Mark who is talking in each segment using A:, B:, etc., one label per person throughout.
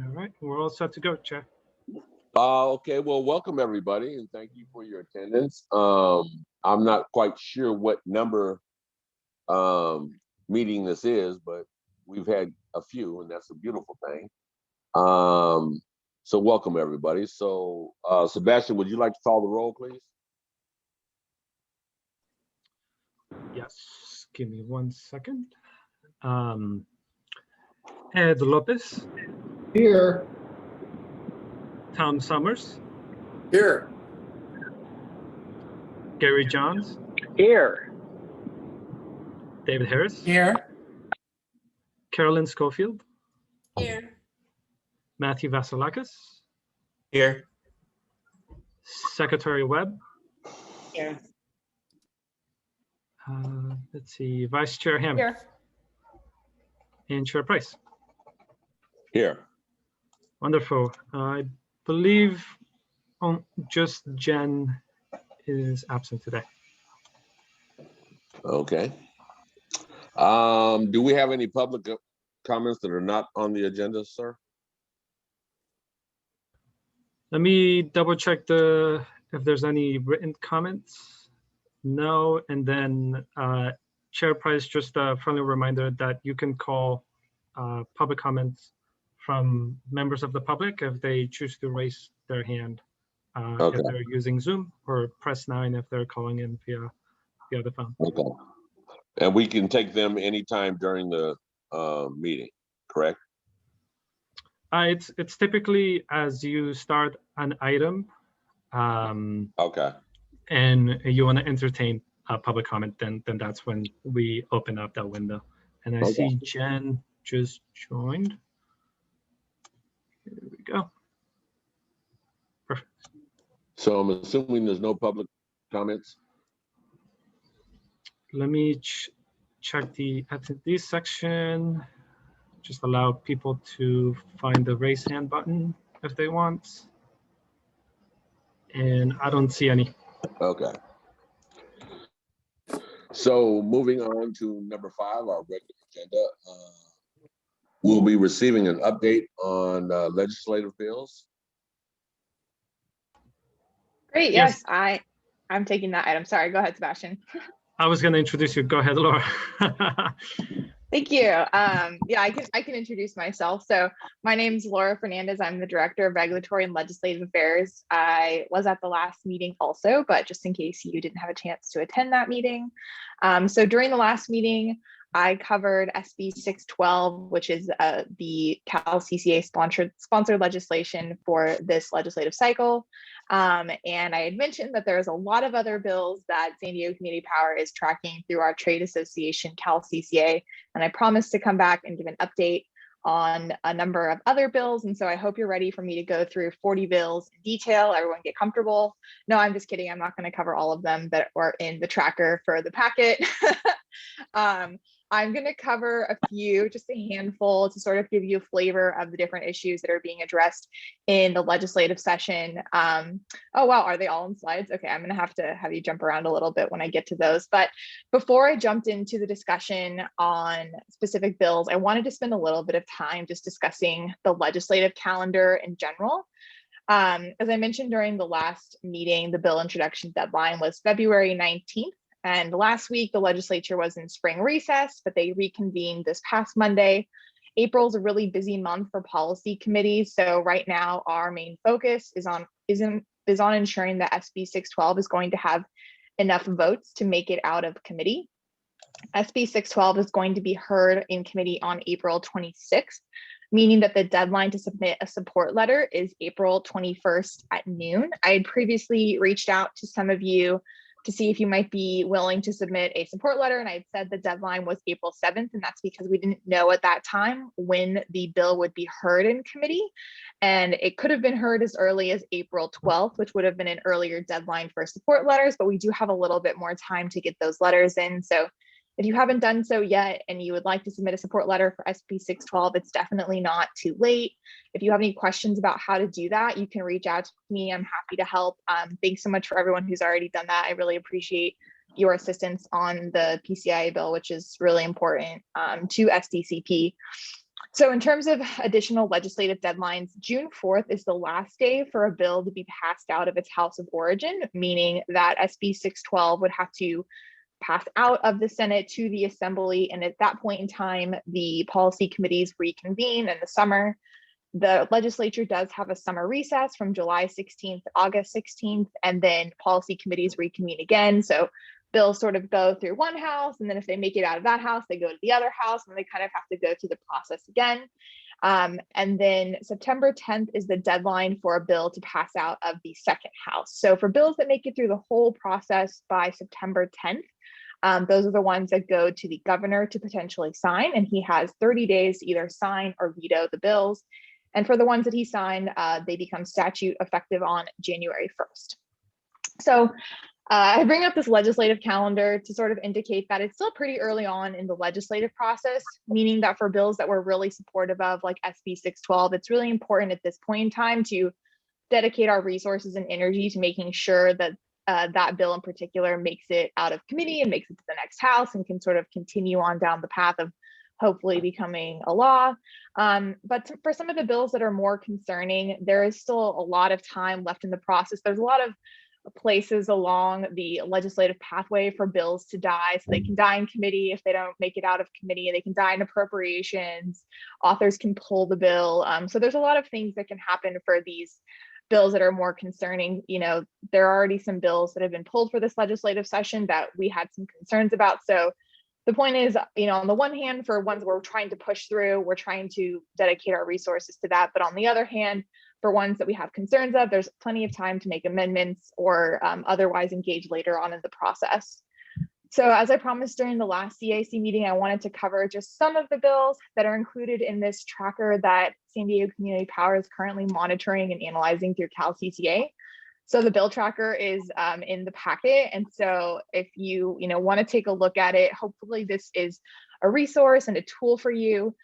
A: All right, we're all set to go, Chair.
B: Okay, well, welcome everybody, and thank you for your attendance. I'm not quite sure what number meeting this is, but we've had a few, and that's a beautiful thing. So welcome everybody. So Sebastian, would you like to call the roll, please?
A: Yes, give me 1 second. Ed Lopez.
C: Here.
A: Tom Summers.
C: Here.
A: Gary Johns.
D: Here.
A: David Harris.
C: Here.
A: Carolyn Schofield.
E: Here.
A: Matthew Vasilakis.
C: Here.
A: Secretary Webb.
E: Here.
A: Let's see, Vice Chair Hammond.
E: Here.
A: And Chair Price.
B: Here.
A: Wonderful. I believe just Jen is absent today.
B: Okay. Do we have any public comments that are not on the agenda, sir?
A: Let me double check if there's any written comments. No, and then Chair Price, just a friendly reminder that you can call public comments from members of the public if they choose to raise their hand
B: Okay.
A: if they're using Zoom, or press 9 if they're calling in via the phone.
B: Okay. And we can take them anytime during the meeting, correct?
A: It's typically as you start an item
B: Okay.
A: and you want to entertain a public comment, then that's when we open up that window. And I
B: Okay.
A: see Jen just joined. Here we go. Perfect.
B: So I'm assuming there's no public comments?
A: Let me check the attendees section. Just allow people to find the raise hand button if they want. And I don't see any.
B: Okay. So moving on to number 5, our regular agenda. We'll be receiving an update on legislative bills.
E: Great.
A: Yes.
E: Yes, I'm taking that item. Sorry. Go ahead, Sebastian.
A: I was going to introduce you. Go ahead, Laura.
E: Thank you. Yeah, I can introduce myself. So my name's Laura Fernandez. I'm the Director of Regulatory and Legislative Affairs. I was at the last meeting also, but just in case you didn't have a chance to attend that meeting. So during the last meeting, I covered SB 612, which is the Cal Cca sponsored legislation for this legislative cycle. And I had mentioned that there's a lot of other bills that San Diego Community Power is tracking through our trade association, Cal Cca. And I promised to come back and give an update on a number of other bills. And so I hope you're ready for me to go through 40 bills in detail. Everyone get comfortable. No, I'm just kidding. I'm not going to cover all of them that are in the tracker for the packet. I'm going to cover a few, just a handful, to sort of give you a flavor of the different issues that are being addressed in the legislative session. Oh, wow. Are they all in slides? Okay, I'm going to have you jump around a little bit when I get to those. But before I jumped into the discussion on specific bills, I wanted to spend a little bit of time just discussing the legislative calendar in general. As I mentioned during the last meeting, the bill introduction deadline was February 19th. And last week, the legislature was in spring recess, but they reconvened this past Monday. April's a really busy month for policy committees. So right now, our main focus is on ensuring that SB 612 is going to have enough votes to make it out of committee. SB 612 is going to be heard in committee on April 26th, meaning that the deadline to submit a support letter is April 21st at noon. I had previously reached out to some of you to see if you might be willing to submit a support letter. And I had said the deadline was April 7th, and that's because we didn't know at that time when the bill would be heard in committee. And it could have been heard as early as April 12th, which would have been an earlier deadline for support letters, but we do have a little bit more time to get those letters in. So if you haven't done so yet and you would like to submit a support letter for SB 612, it's definitely not too late. If you have any questions about how to do that, you can reach out to me. I'm happy to help. Thanks so much for everyone who's already done that. I really appreciate your assistance on the PCIA bill, which is really important to SDCP. So in terms of additional legislative deadlines, June 4th is the last day for a bill to be passed out of its House of Origin, meaning that SB 612 would have to pass out of the Senate to the Assembly. And at that point in time, the policy committees reconvene in the summer. The legislature does have a summer recess from July 16th to August 16th, and then policy committees reconvene again. So bills sort of go through one house, and then if they make it out of that house, they go to the other house, and they kind of have to go through the process again. And then September 10th is the deadline for a bill to pass out of the second house. So for bills that make it through the whole process by September 10th, those are the ones that go to the governor to potentially sign, and he has 30 days to either sign or veto the bills. And for the ones that he signed, they become statute effective on January 1st. So I bring up this legislative calendar to sort of indicate that it's still pretty early on in the legislative process, meaning that for bills that we're really supportive of, like SB 612, it's really important at this point in time to dedicate our resources and energy to making sure that that bill in particular makes it out of committee and makes it to the next house and can sort of continue on down the path of hopefully becoming a law. But for some of the bills that are more concerning, there is still a lot of time left in the process. There's a lot of places along the legislative pathway for bills to die. So they can die in committee if they don't make it out of committee. They can die in appropriations. Authors can pull the bill. So there's a lot of things that can happen for these bills that are more concerning. You know, there are already some bills that have been pulled for this legislative session that we had some concerns about. So the point is, you know, on the one hand, for ones we're trying to push through, we're trying to dedicate our resources to that. But on the other hand, for ones that we have concerns of, there's plenty of time to make amendments or otherwise engage later on in the process. So as I promised during the last CAC meeting, I wanted to cover just some of the bills that are included in this tracker that San Diego Community Power is currently monitoring and analyzing through Cal Cca. So the bill tracker is in the packet. And so if you want to take a look at it, hopefully this is a resource and a tool for you.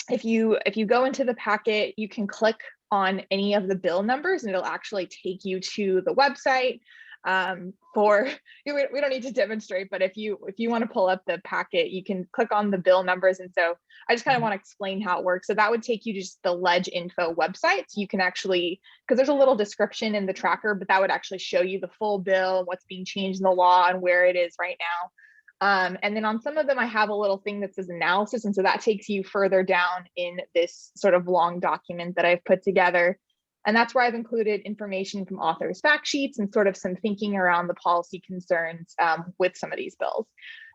E: If you go into the packet, you can click on any of the bill numbers and it'll actually take you to the website. We don't need to demonstrate, but if you want to pull up the packet, you can click on the bill numbers. And so I just kind of want to explain how it works. So that would take you to just the Leg Info website. So you can actually, because there's a little description in the tracker, but that would actually show you the full bill, what's being changed in the law and where it is right now. And then on some of them, I have a little thing that says analysis. And so that takes you further down in this sort of long document that I've put together. And that's where I've included information from authors' fact sheets and sort of some thinking around the policy concerns with some of these bills.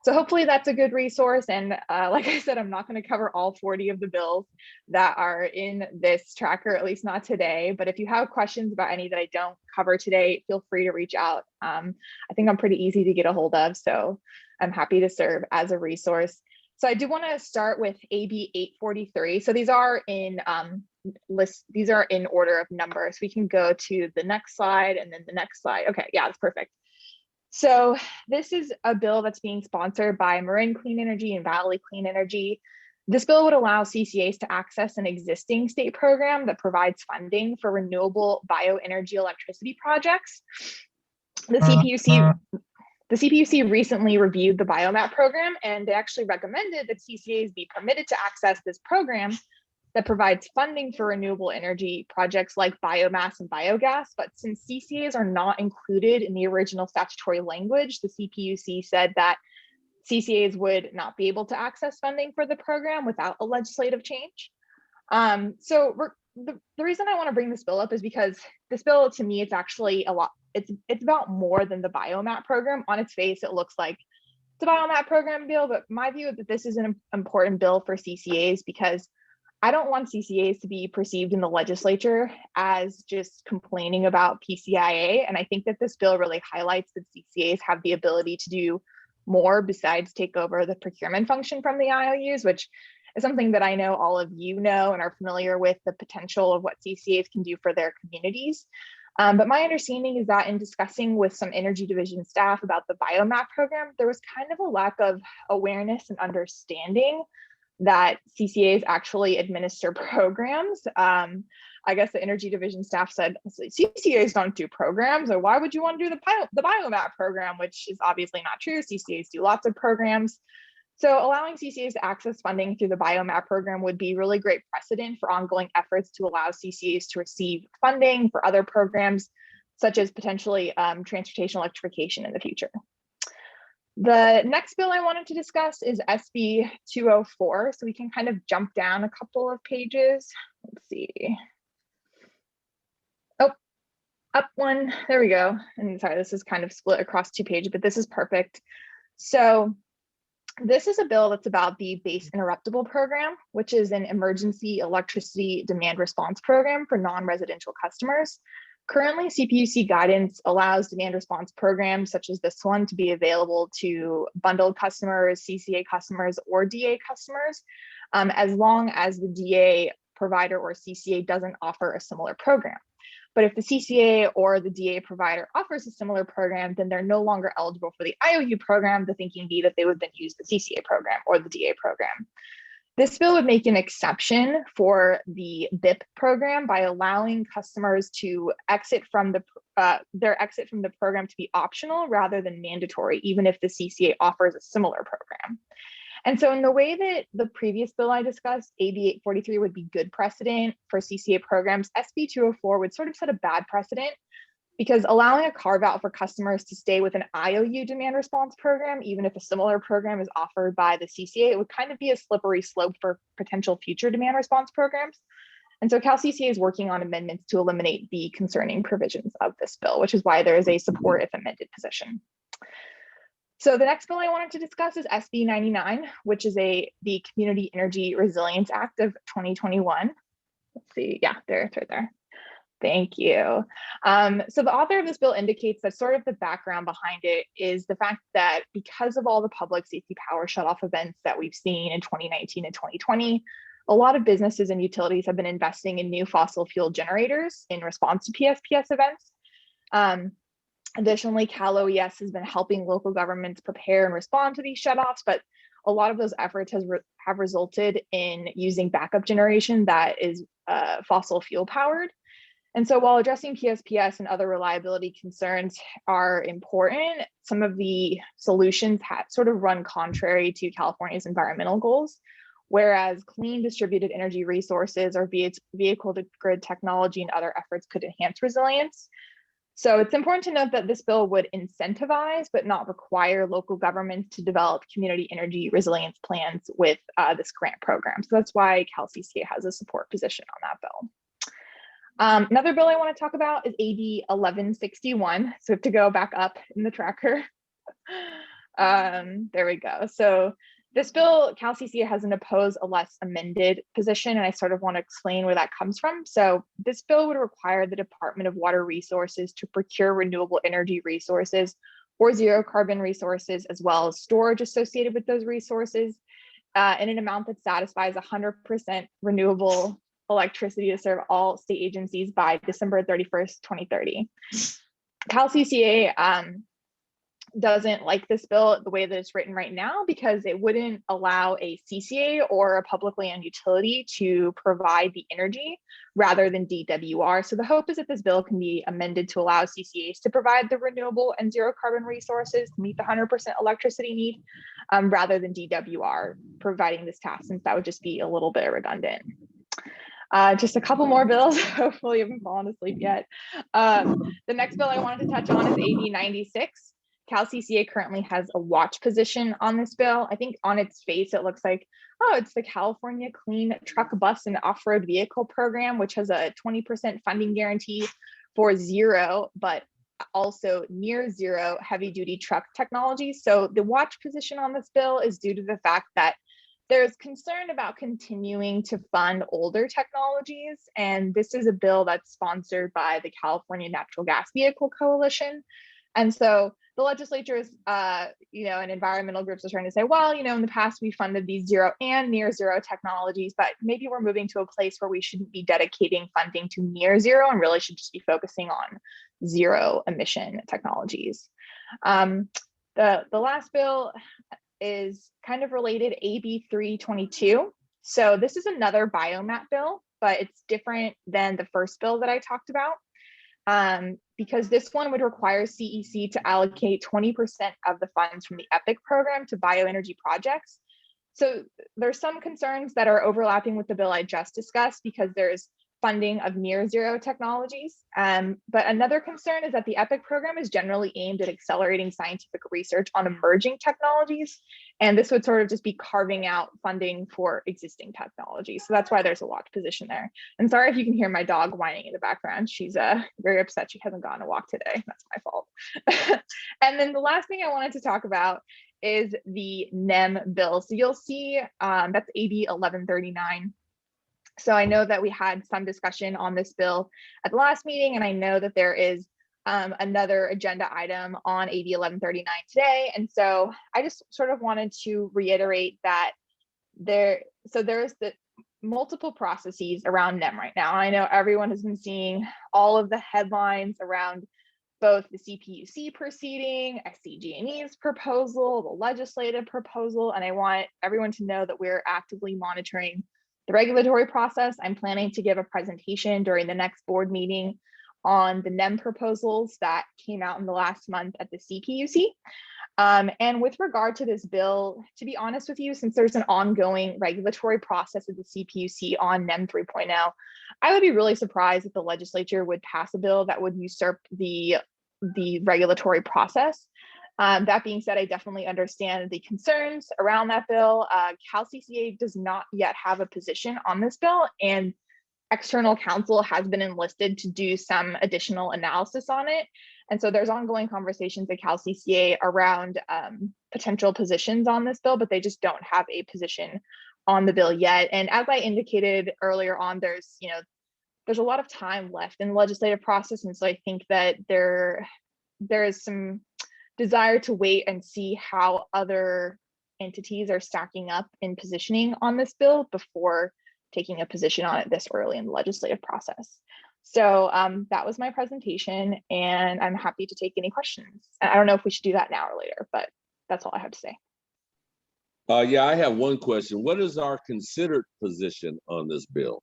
E: So hopefully that's a good resource. And like I said, I'm not going to cover all 40 of the bills that are in this tracker, at least not today. But if you have questions about any that I don't cover today, feel free to reach out. I think I'm pretty easy to get a hold of, so I'm happy to serve as a resource. So I do want to start with AB 843. So these are in these are in order of number. So we can go to the next slide and then the next slide. Okay, yeah, that's perfect. So this is a bill that's being sponsored by Marin Clean Energy and Valley Clean Energy. This bill would allow CCAs to access an existing state program that provides funding for renewable bioenergy electricity projects. The CPUC recently reviewed the biomap program, and they actually recommended that CCAs be permitted to access this program that provides funding for renewable energy projects like biomass and biogas. But since CCAs are not included in the original statutory language, the CPUC said that CCAs would not be able to access funding for the program without a legislative change. So the reason I want to bring this bill up is because this bill, to me, it's actually a lot. It's about more than the biomap program. On its face, it looks like it's a biomap program bill, but my view is that this is an important bill for CCAs because I don't want CCAs to be perceived in the legislature as just complaining about PCIA. And I think that this bill really highlights that CCAs have the ability to do more besides take over the procurement function from the IOUs, which is something that I know all of you know and are familiar with the potential of what CCAs can do for their communities. But my understanding is that in discussing with some Energy Division staff about the biomap program, there was kind of a lack of awareness and understanding that CCAs actually administer programs. I guess the Energy Division staff said, CCAs don't do programs, or why would you want to do the biomap program, which is obviously not true. CCAs do lots of programs. So allowing CCAs to access funding through the BioMap program would be really great precedent for ongoing efforts to allow CCAs to receive funding for other programs, such as potentially transportation electrification in the future. The next bill I wanted to discuss is SB 204. So we can kind of jump down a couple of pages. Let's see. Oh, up one, there we go. And sorry, this is kind of split across 2 pages, but this is perfect. So this is a bill that's about the Base Interruptible Program, which is an emergency electricity demand response program for non-residential customers. Currently, CPUC guidance allows demand response programs such as this one to be available to bundled customers, CCA customers, or DA customers, as long as the DA provider or CCA doesn't offer a similar program. But if the CCA or the DA provider offers a similar program, then they're no longer eligible for the IOU program, the thinking be that they would then use the CCA program or the DA program. This bill would make an exception for the BIP program by allowing customers to exit from their exit from the program to be optional rather than mandatory, even if the CCA offers a similar program. And so in the way that the previous bill I discussed, AB 843 would be good precedent for CCA programs, SB 204 would sort of set a bad precedent, because allowing a carve out for customers to stay with an IOU demand response program, even if a similar program is offered by the CCA, it would kind of be a slippery slope for potential future demand response programs. And so Cal CCA is working on amendments to eliminate the concerning provisions of this bill, which is why there is a support if amended position. So the next bill I wanted to discuss is SB 99, which is the Community Energy Resilience Act of 2021. Let's see, yeah, there, it's right there. Thank you. So the author of this bill indicates that sort of the background behind it is the fact that because of all the public safety power shutoff events that we've seen in 2019 and 2020, a lot of businesses and utilities have been investing in new fossil fuel generators in response to PSPS events. Additionally, Cal OES has been helping local governments prepare and respond to these shutoffs, but a lot of those efforts have resulted in using backup generation that is fossil fuel powered. And so while addressing PSPS and other reliability concerns are important, some of the solutions sort of run contrary to California's environmental goals, whereas clean distributed energy resources or vehicle to grid technology and other efforts could enhance resilience. So it's important to note that this bill would incentivize but not require local governments to develop community energy resilience plans with this grant program. So that's why Cal CCA has a support position on that bill. Another bill I want to talk about is AB 1161. So we have to go back up in the tracker. There we go. So this bill, Cal CCA has an oppose a less amended position, and I sort of want to explain where that comes from. So this bill would require the Department of Water Resources to procure renewable energy resources or zero carbon resources, as well as storage associated with those resources in an amount that satisfies 100% renewable electricity to serve all state agencies by December 31st, 2030. Cal CCA doesn't like this bill the way that it's written right now because it wouldn't allow a CCA or a publicly owned utility to provide the energy rather than DWR. So the hope is that this bill can be amended to allow CCAs to provide the renewable and zero carbon resources to meet the 100% electricity need rather than DWR providing this task, since that would just be a little bit redundant. Just a couple more bills. Hopefully you haven't fallen asleep yet. The next bill I wanted to touch on is AB 96. Cal CCA currently has a watch position on this bill. I think on its face, it looks like, oh, it's the California Clean Truck Bus and Off-Road Vehicle Program, which has a 20% funding guarantee for zero, but also near zero heavy duty truck technologies. So the watch position on this bill is due to the fact that there's concern about continuing to fund older technologies. And this is a bill that's sponsored by the California Natural Gas Vehicle Coalition. And so the legislature is, and environmental groups are trying to say, well, in the past we funded these zero and near zero technologies, but maybe we're moving to a place where we shouldn't be dedicating funding to near zero and really should just be focusing on zero emission technologies. The last bill is kind of related, AB 322. So this is another BioMap bill, but it's different than the first bill that I talked about. Because this one would require CEC to allocate 20% of the funds from the EPIC program to bioenergy projects. So there's some concerns that are overlapping with the bill I just discussed because there's funding of near zero technologies. But another concern is that the EPIC program is generally aimed at accelerating scientific research on emerging technologies. And this would sort of just be carving out funding for existing technology. So that's why there's a locked position there. And sorry if you can hear my dog whining in the background. She's very upset she hasn't gone a walk today. That's my fault. And then the last thing I wanted to talk about is the Nem bill. So you'll see that's AB 1139. So I know that we had some discussion on this bill at the last meeting, and I know that there is another agenda item on AB 1139 today. And so I just sort of wanted to reiterate that there's the multiple processes around NEM right now. I know everyone has been seeing all of the headlines around both the CPUC proceeding, SCG&E's proposal, the legislative proposal, and I want everyone to know that we're actively monitoring the regulatory process. I'm planning to give a presentation during the next board meeting on the NEM proposals that came out in the last month at the CPUC. And with regard to this bill, to be honest with you, since there's an ongoing regulatory process at the CPUC on NEM 3.0, I would be really surprised if the legislature would pass a bill that would usurp the regulatory process. That being said, I definitely understand the concerns around that bill. Cal Cca does not yet have a position on this bill, and external counsel has been enlisted to do some additional analysis on it. And so there's ongoing conversations at Cal Cca around potential positions on this bill, but they just don't have a position on the bill yet. And as I indicated earlier on, there's a lot of time left in the legislative process. And so I think that there is some desire to wait and see how other entities are stacking up in positioning on this bill before taking a position on it this early in the legislative process. So that was my presentation, and I'm happy to take any questions. I don't know if we should do that now or later, but that's all I have to say.
B: Yeah, I have one question. What is our considered position on this bill?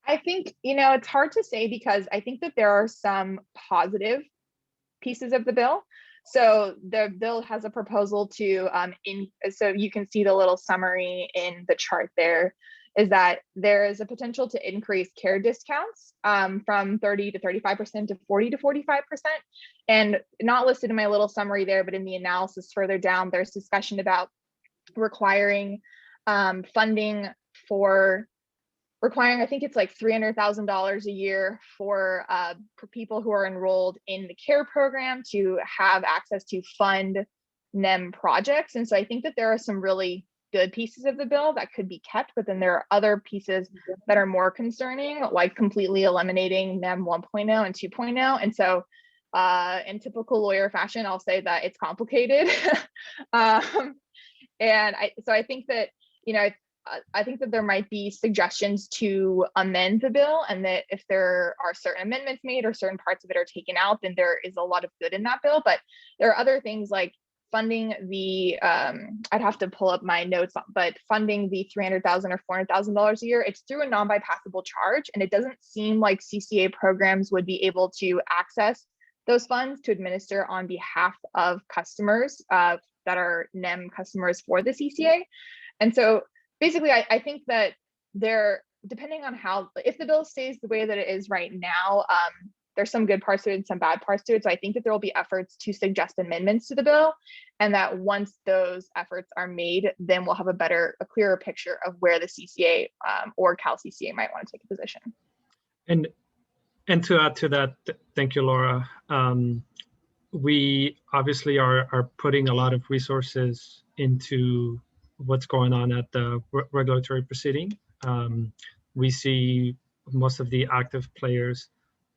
E: I think, it's hard to say because I think that there are some positive pieces of the bill. So the bill has a proposal to, so you can see the little summary in the chart there, is that there is a potential to increase care discounts from 30 to 35% to 40 to 45%. And not listed in my little summary there, but in the analysis further down, there's discussion about requiring funding for I think it's like $300,000 a year for people who are enrolled in the CARE program to have access to fund NEM projects. And so I think that there are some really good pieces of the bill that could be kept, but then there are other pieces that are more concerning, like completely eliminating NEM 1.0 and 2.0. And so in typical lawyer fashion, I'll say that it's complicated. And I think that, I think that there might be suggestions to amend the bill, and that if there are certain amendments made or certain parts of it are taken out, then there is a lot of good in that bill. But there are other things like funding the, I'd have to pull up my notes, but funding the $300,000 or $400,000 a year, it's through a non-bypassable charge. And it doesn't seem like CCA programs would be able to access those funds to administer on behalf of customers that are NEM customers for the CCA. And so basically, I think that depending on if the bill stays the way that it is right now, there's some good parts to it and some bad parts to it. So I think that there will be efforts to suggest amendments to the bill, and that once those efforts are made, then we'll have a clearer picture of where the CCA or Cal Cca might want to take a position.
A: And to add to that, thank you, Laura. We obviously are putting a lot of resources into what's going on at the regulatory proceeding. We see most of the active players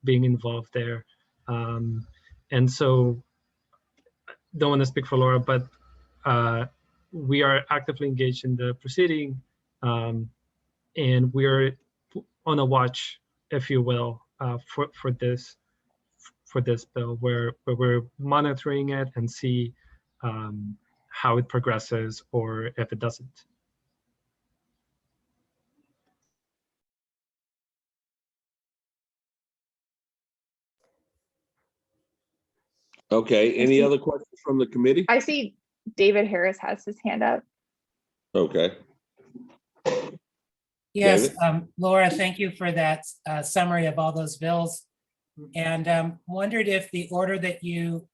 A: being involved there. And so, don't want to speak for Laura, but we are actively engaged in the proceeding, and we're on a watch, if you will, for this bill, where we're monitoring it and see how it progresses or if it doesn't.
B: Okay, any other questions from the committee?
E: I see David Harris has his hand up.
B: Okay.
D: Yes,
B: David?
D: Laura, thank you for that summary of all those bills. And wondered if the order that you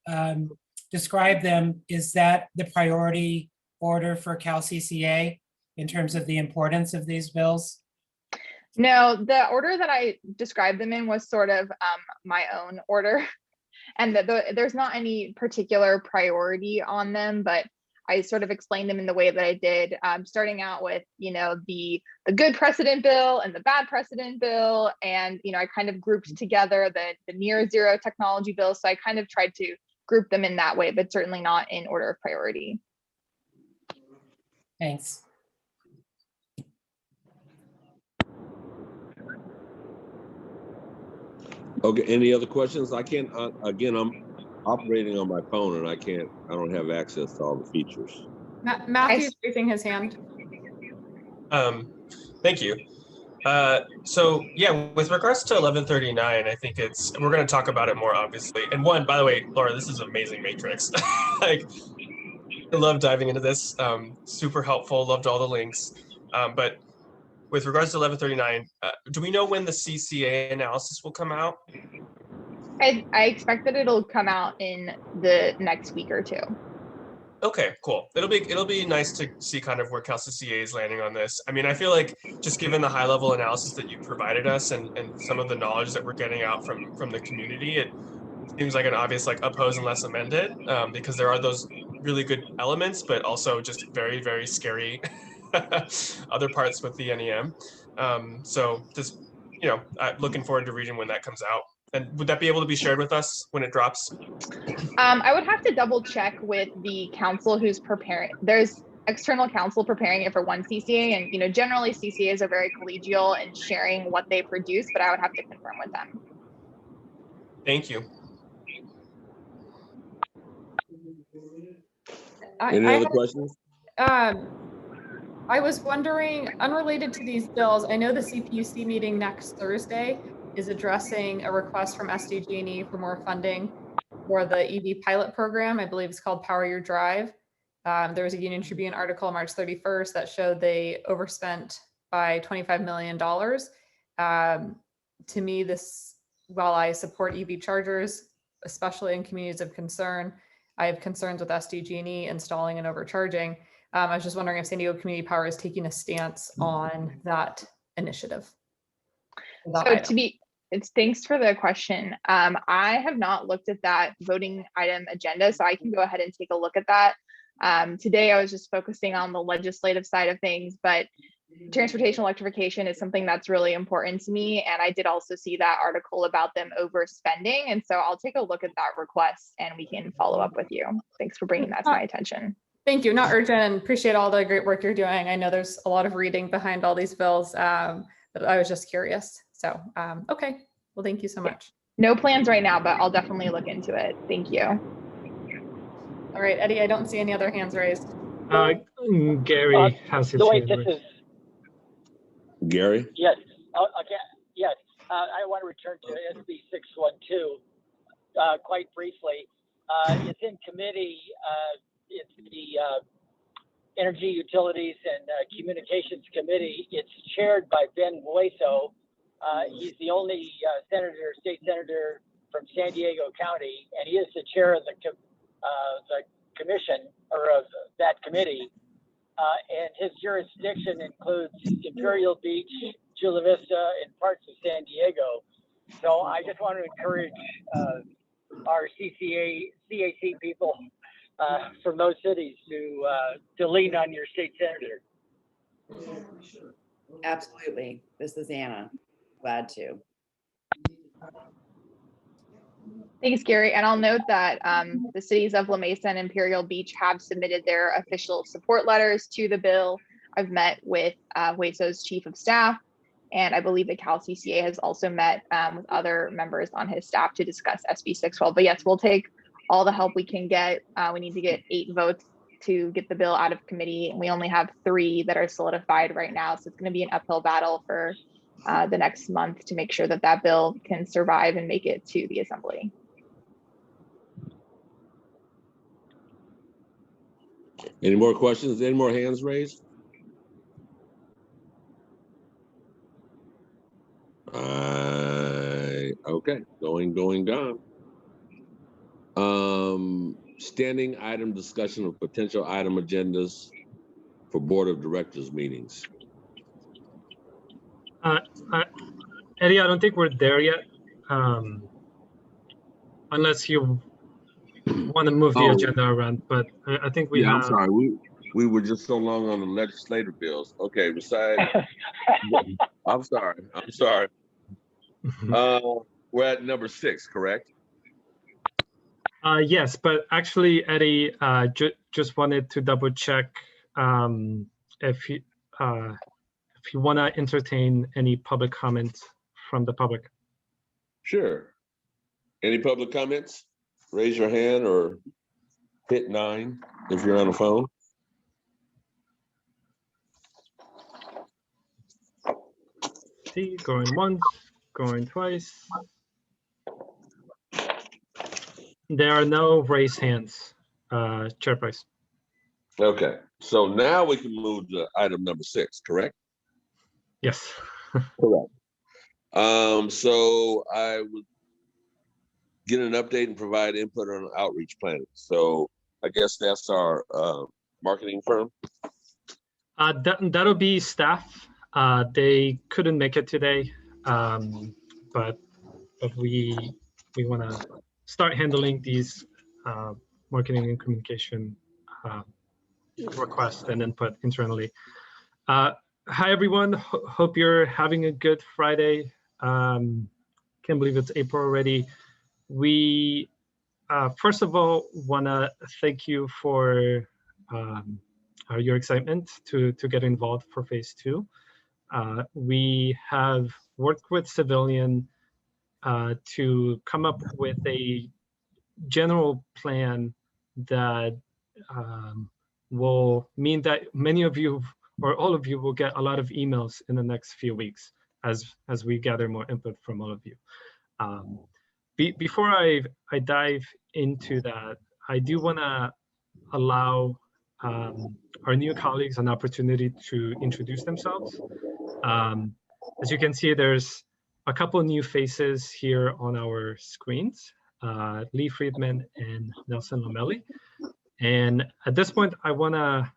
D: described them, is that the priority order for Cal CCA in terms of the importance of these bills?
E: No, the order that I described them in was sort of my own order. And there's not any particular priority on them, but I sort of explained them in the way that I did, starting out with, the good precedent bill and the bad precedent bill. And, I kind of grouped together the near zero technology bill. So I kind of tried to group them in that way, but certainly not in order of priority.
D: Thanks.
B: Okay, any other questions? I can't, again, I'm operating on my phone and I don't have access to all the features.
F: Matthew's raising his hand.
C: Thank you. So yeah, with regards to 1139, I think we're going to talk about it more, obviously. And one, by the way, Laura, this is an amazing matrix. Like, I love diving into this. Super helpful. Loved all the links. But with regards to 1139, do we know when the CCA analysis will come out?
E: I expect that it'll come out in the next week or two.
C: Okay, cool. It'll be nice to see kind of where Cal CCA is landing on this. I mean, I feel like just given the high level analysis that you provided us and some of the knowledge that we're getting out from the community, it seems like an obvious like oppose unless amended, because there are those really good elements, but also just very, very scary other parts with the NEM. So just, looking forward to reading when that comes out. And would that be able to be shared with us when it drops?
E: I would have to double check with the council who's preparing. There's external counsel preparing it for one CCA, and generally CCAs are very collegial in sharing what they produce, but I would have to confirm with them.
C: Thank you.
B: Any other questions?
F: I was wondering, unrelated to these bills, I know the CPUC meeting next Thursday is addressing a request from SDG&E for more funding for the EV pilot program. I believe it's called Power Your Drive. There was a Union Tribune article on March 31st that showed they overspent by $25 million. To me, while I support EV chargers, especially in communities of concern, I have concerns with SDG&E installing and overcharging. I was just wondering if San Diego Community Power is taking a stance on that initiative.
E: Thanks for the question. I have not looked at that voting item agenda, so I can go ahead and take a look at that. Today, I was just focusing on the legislative side of things, but transportation electrification is something that's really important to me. And I did also see that article about them overspending. And so I'll take a look at that request and we can follow up with you. Thanks for bringing that to my attention.
F: Thank you. Not urgent, and appreciate all the great work you're doing. I know there's a lot of reading behind all these bills, but I was just curious. So, okay. Well, thank you so much.
E: No plans right now, but I'll definitely look into it. Thank you.
F: All right, Eddie, I don't see any other hands raised.
A: Gary has his hand raised.
B: Gary?
G: Yes. Okay. Yes. I want to return to SB 612 quite briefly. It's in committee. It's the Energy, Utilities, and Communications Committee. It's chaired by Ben Hueso. He's the only state senator from San Diego County, and he is the chair of the commission, or of that committee. And his jurisdiction includes Imperial Beach, Chula Vista, and parts of San Diego. So I just want to encourage our CAC people from those cities to lean on your state senator.
H: Absolutely. This is Anna. Glad to.
E: Thanks, Gary. And I'll note that the cities of La Mesa and Imperial Beach have submitted their official support letters to the bill. I've met with Hueso's chief of staff, and I believe the Cal CCA has also met with other members on his staff to discuss SB 612. But yes, we'll take all the help we can get. We need to get 8 votes to get the bill out of committee. And we only have 3 that are solidified right now. So it's going to be an uphill battle for the next month to make sure that that bill can survive and make it to the assembly.
B: Any more questions? Any more hands raised? Okay, gone. Standing item discussion of potential item agendas for Board of Directors meetings.
A: Eddie, I don't think we're there yet. Unless you want to move the agenda around, but I think we have.
B: I'm sorry. We were just so long on the legislative bills. Okay, besides, I'm sorry. We're at number 6, correct?
A: Yes, but actually, Eddie, just wanted to double check if you want to entertain any public comments from the public.
B: Sure. Any public comments? Raise your hand or hit 9 if you're on the phone.
A: See, going once, going twice. There are no raised hands, Chair Price.
B: Okay, so now we can move to item number 6, correct?
A: Yes.
B: Correct. So I would get an update and provide input on outreach planning. So I guess that's our marketing firm.
A: That'll be staff. They couldn't make it today, but we want to start handling these marketing and communication requests and input internally. Hi everyone. Hope you're having a good Friday. Can't believe it's April already. We first of all want to thank you for your excitement to get involved for phase 2. We have worked with Civilian to come up with a general plan that will mean that many of you or all of you will get a lot of emails in the next few weeks as we gather more input from all of you. Before I dive into that, I do want to allow our new colleagues an opportunity to introduce themselves. As you can see, there's a couple of new faces here on our screens, Lee Friedman and Nelson Lomeli. And at this point, I want to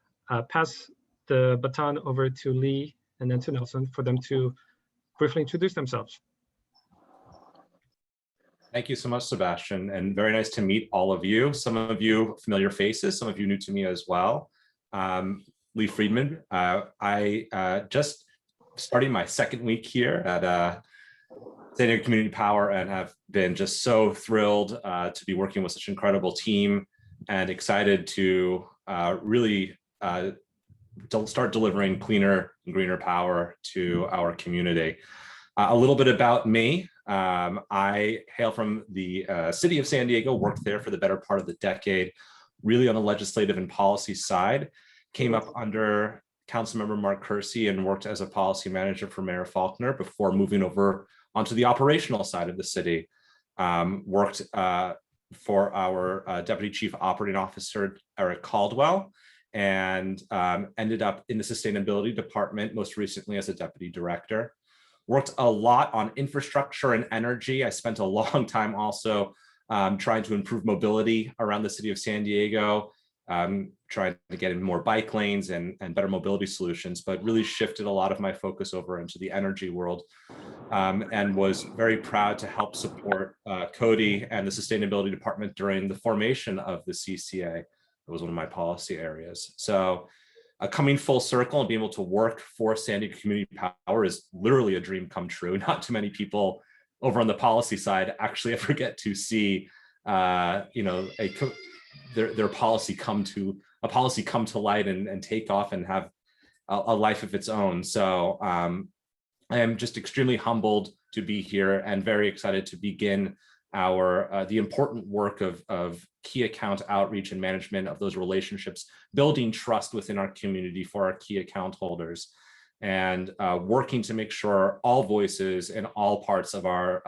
A: pass the baton over to Lee and then to Nelson for them to briefly introduce themselves.
I: Thank you so much, Sebastian, and very nice to meet all of you. Some of you familiar faces, some of you new to me as well. Lee Friedman, I just starting my 2nd week here at San Diego Community Power and have been just so thrilled to be working with such an incredible team and excited to really start delivering cleaner and greener power to our community. A little bit about me. I hail from the city of San Diego, worked there for the better part of the decade, really on the legislative and policy side, came up under Councilmember Mark Kersey and worked as a policy manager for Mayor Faulkner before moving over onto the operational side of the city. Worked for our Deputy Chief Operating Officer, Eric Caldwell, and ended up in the Sustainability Department, most recently as a Deputy Director. Worked a lot on infrastructure and energy. I spent a long time also trying to improve mobility around the city of San Diego, trying to get in more bike lanes and better mobility solutions, but really shifted a lot of my focus over into the energy world, and was very proud to help support Cody and the Sustainability Department during the formation of the CCA. It was one of my policy areas. So coming full circle and being able to work for San Diego Community Power is literally a dream come true. Not too many people over on the policy side actually ever get to see, their policy come to light and take off and have a life of its own. So I am just extremely humbled to be here and very excited to begin the important work of key account outreach and management of those relationships, building trust within our community for our key account holders, and working to make sure all voices in all parts of our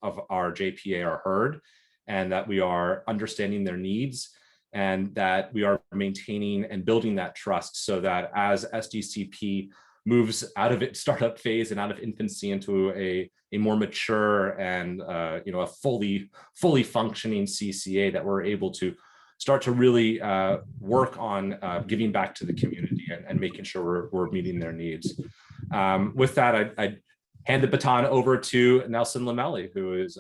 I: JPA are heard, and that we are understanding their needs, and that we are maintaining and building that trust so that as SDCP moves out of its startup phase and out of infancy into a more mature and a fully functioning CCA, that we're able to start to really work on giving back to the community and making sure we're meeting their needs. With that, I hand the baton over to Nelson Lamelli, who is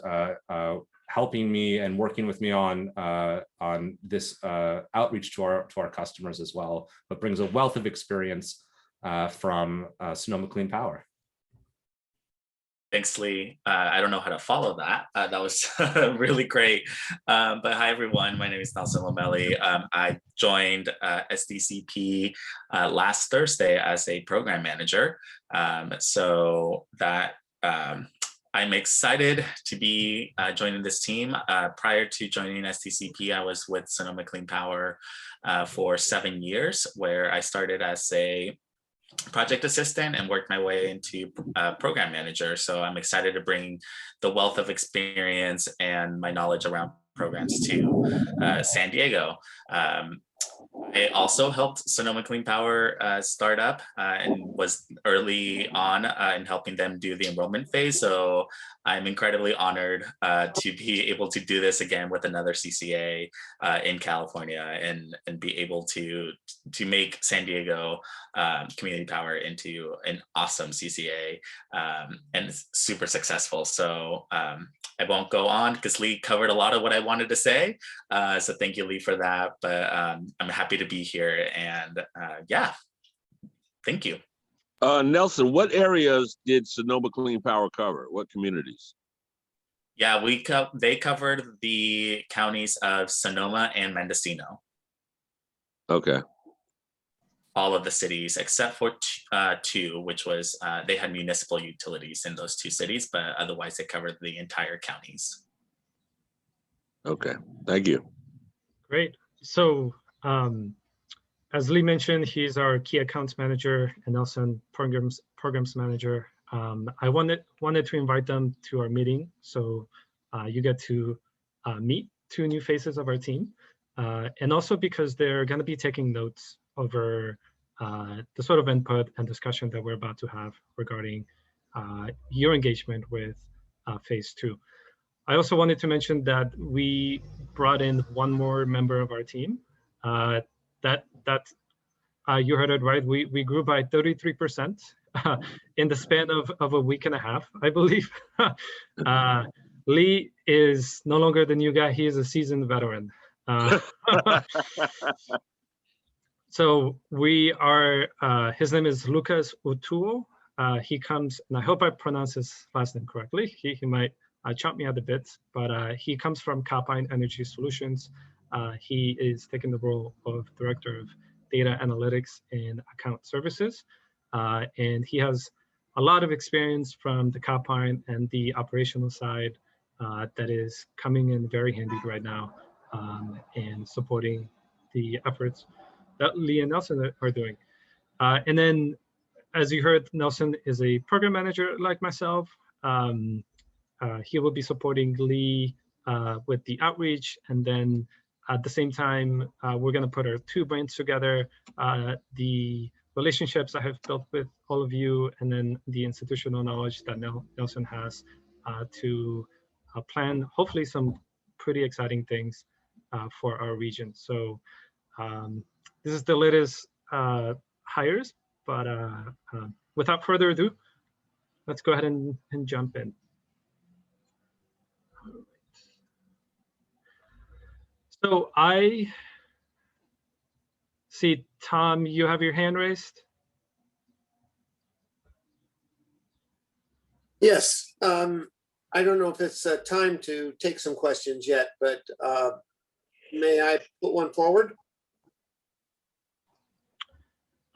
I: helping me and working with me on this outreach to our customers as well, but brings a wealth of experience from Sonoma Clean Power.
J: Thanks, Lee. I don't know how to follow that. That was really great. But hi, everyone. My name is Nelson Lamelli. I joined SDCP last Thursday as a program manager. So that I'm excited to be joining this team. Prior to joining SDCP, I was with Sonoma Clean Power for 7 years, where I started as a project assistant and worked my way into program manager. So I'm excited to bring the wealth of experience and my knowledge around programs to San Diego. I also helped Sonoma Clean Power start up and was early on in helping them do the enrollment phase. So I'm incredibly honored to be able to do this again with another CCA in California and be able to make San Diego Community Power into an awesome CCA and super successful. So I won't go on because Lee covered a lot of what I wanted to say. So thank you, Lee, for that. But I'm happy to be here, and yeah, thank you.
B: Nelson, what areas did Sonoma Clean Power cover? What communities?
J: Yeah, they covered the counties of Sonoma and Mendocino.
B: Okay.
J: All of the cities except for two, which was they had municipal utilities in those two cities, but otherwise they covered the entire counties.
B: Okay, thank you.
A: Great. So as Lee mentioned, he's our key accounts manager and Nelson programs manager. I wanted to invite them to our meeting, so you get to meet 2 new faces of our team, and also because they're going to be taking notes over the sort of input and discussion that we're about to have regarding your engagement with phase 2. I also wanted to mention that we brought in one more member of our team. You heard it right. We grew by 33% in the span of a week and a half, I believe. Lee is no longer the new guy. He is a seasoned veteran. So we are, his name is Lucas Utuo. He comes, and I hope I pronounce his last name correctly. He might chop me at the bits, but he comes from Cal Cca Energy Solutions. He is taking the role of Director of Data Analytics and Account Services. And he has a lot of experience from the Cal Cca and the operational side that is coming in very handy right now and supporting the efforts that Lee and Nelson are doing. And then, as you heard, Nelson is a program manager like myself. He will be supporting Lee with the outreach, and then at the same time, we're going to put our 2 brains together, the relationships I have built with all of you, and then the institutional knowledge that Nelson has to plan, hopefully, some pretty exciting things for our region. So this is the latest hires, but without further ado, let's go ahead and jump in. So I see, Tom, you have your hand raised.
K: Yes. I don't know if it's time to take some questions yet, but may I put one forward?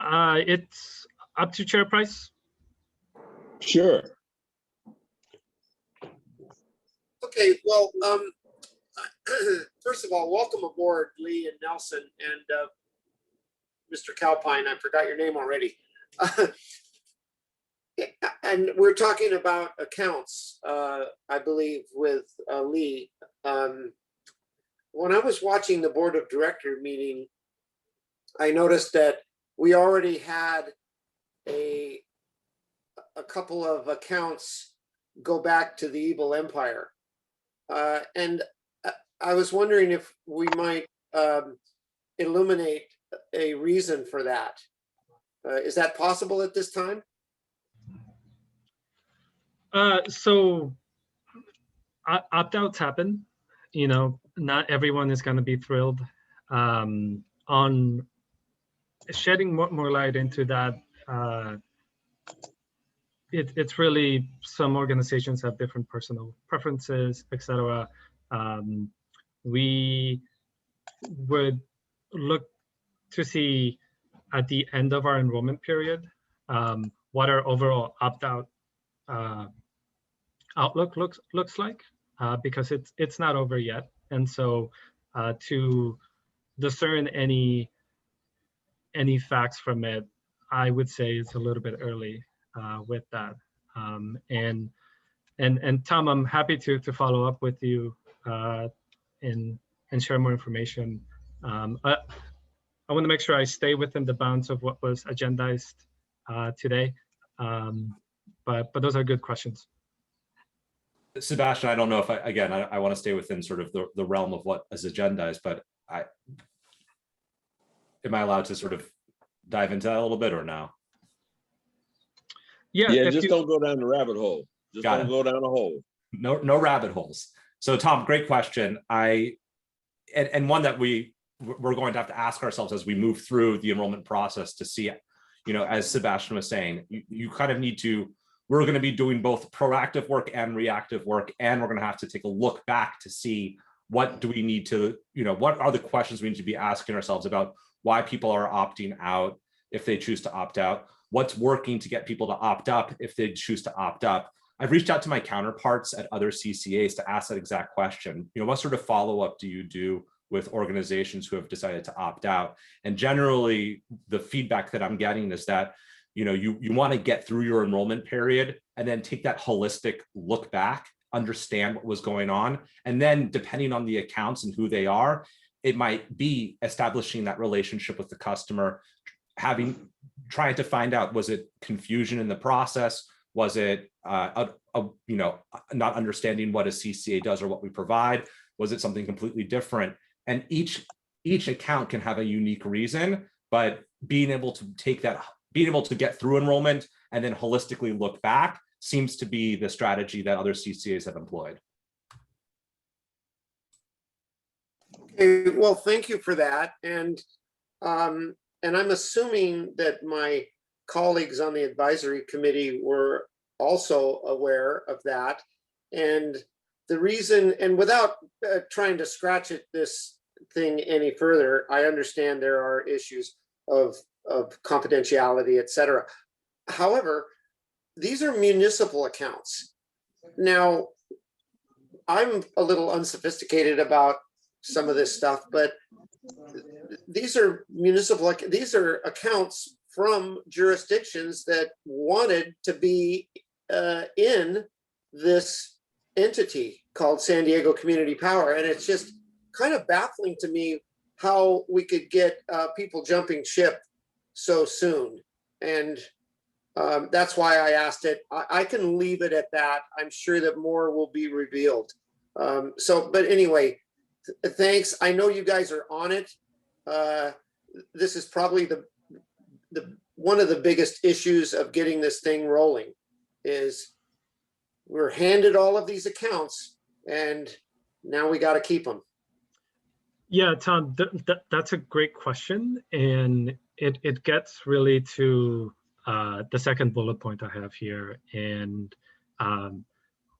A: It's up to Chair Price.
B: Sure.
K: Okay, well, first of all, welcome aboard, Lee and Nelson and Mr. Calpine. I forgot your name already. And we're talking about accounts, I believe, with Lee. When I was watching the board of director meeting, I noticed that we already had a couple of accounts go back to the evil empire. And I was wondering if we might illuminate a reason for that. Is that possible at this time?
A: So opt-outs happen. You know, not everyone is going to be thrilled. On shedding more light into that, it's really, some organizations have different personal preferences, etc. We would look to see at the end of our enrollment period what our overall opt-out outlook looks like, because it's not over yet, and so to discern any facts from it, I would say it's a little bit early with that. And Tom, I'm happy to follow up with you and share more information. I want to make sure I stay within the bounds of what was agendized today, but those are good questions.
I: Sebastian, I don't know if I want to stay within sort of the realm of what is agendized, but am I allowed to sort of dive into that a little bit or no?
B: Yeah, just don't go down the rabbit hole. Just
I: Got
B: don't
I: it.
B: go down the hole.
I: No rabbit holes. So Tom, great question. And one that we're going to have to ask ourselves as we move through the enrollment process to see, you know, as Sebastian was saying, you kind of need to, we're going to be doing both proactive work and reactive work, and we're going to have to take a look back to see what do we need to, you know, what are the questions we need to be asking ourselves about why people are opting out if they choose to opt out, what's working to get people to opt up if they choose to opt up. I've reached out to my counterparts at other CCAs to ask that exact question. You know, what sort of follow-up do you do with organizations who have decided to opt out? And generally, the feedback that I'm getting is that, you know, you want to get through your enrollment period and then take that holistic look back, understand what was going on. And then depending on the accounts and who they are, it might be establishing that relationship with the customer, trying to find out, was it confusion in the process? Was it, you know, not understanding what a CCA does or what we provide? Was it something completely different? And each account can have a unique reason, but being able to get through enrollment and then holistically look back seems to be the strategy that other CCAs have employed.
K: Okay, well, thank you for that. And I'm assuming that my colleagues on the advisory committee were also aware of that. And the reason, and without trying to scratch at this thing any further, I understand there are issues of confidentiality, et cetera. However, these are municipal accounts. Now, I'm a little unsophisticated about some of this stuff, but these are these are accounts from jurisdictions that wanted to be in this entity called San Diego Community Power. And it's just kind of baffling to me how we could get people jumping ship so soon. And that's why I asked it. I can leave it at that. I'm sure that more will be revealed. But anyway, thanks. I know you guys are on it. This is probably one of the biggest issues of getting this thing rolling is we're handed all of these accounts and now we got to keep them.
A: Yeah, Tom, that's a great question. And it gets really to the second bullet point I have here. And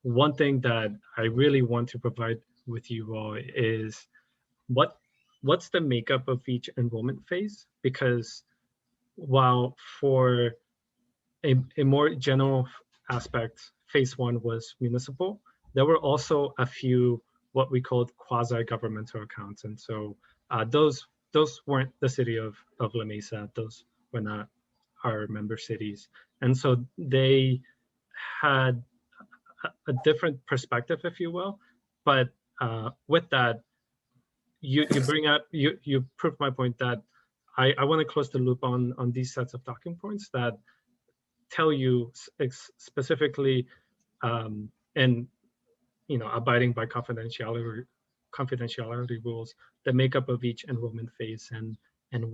A: one thing that I really want to provide with you all is what's the makeup of each enrollment phase? Because while for a more general aspect, phase one was municipal, there were also a few what we called quasi-governmental accounts. And so those weren't the city of La Mesa, those were not our member cities. And so they had a different perspective, if you will. But with that, you prove my point that I want to close the loop on these sets of talking points, that tell you specifically, and abiding by confidentiality rules, the makeup of each enrollment phase and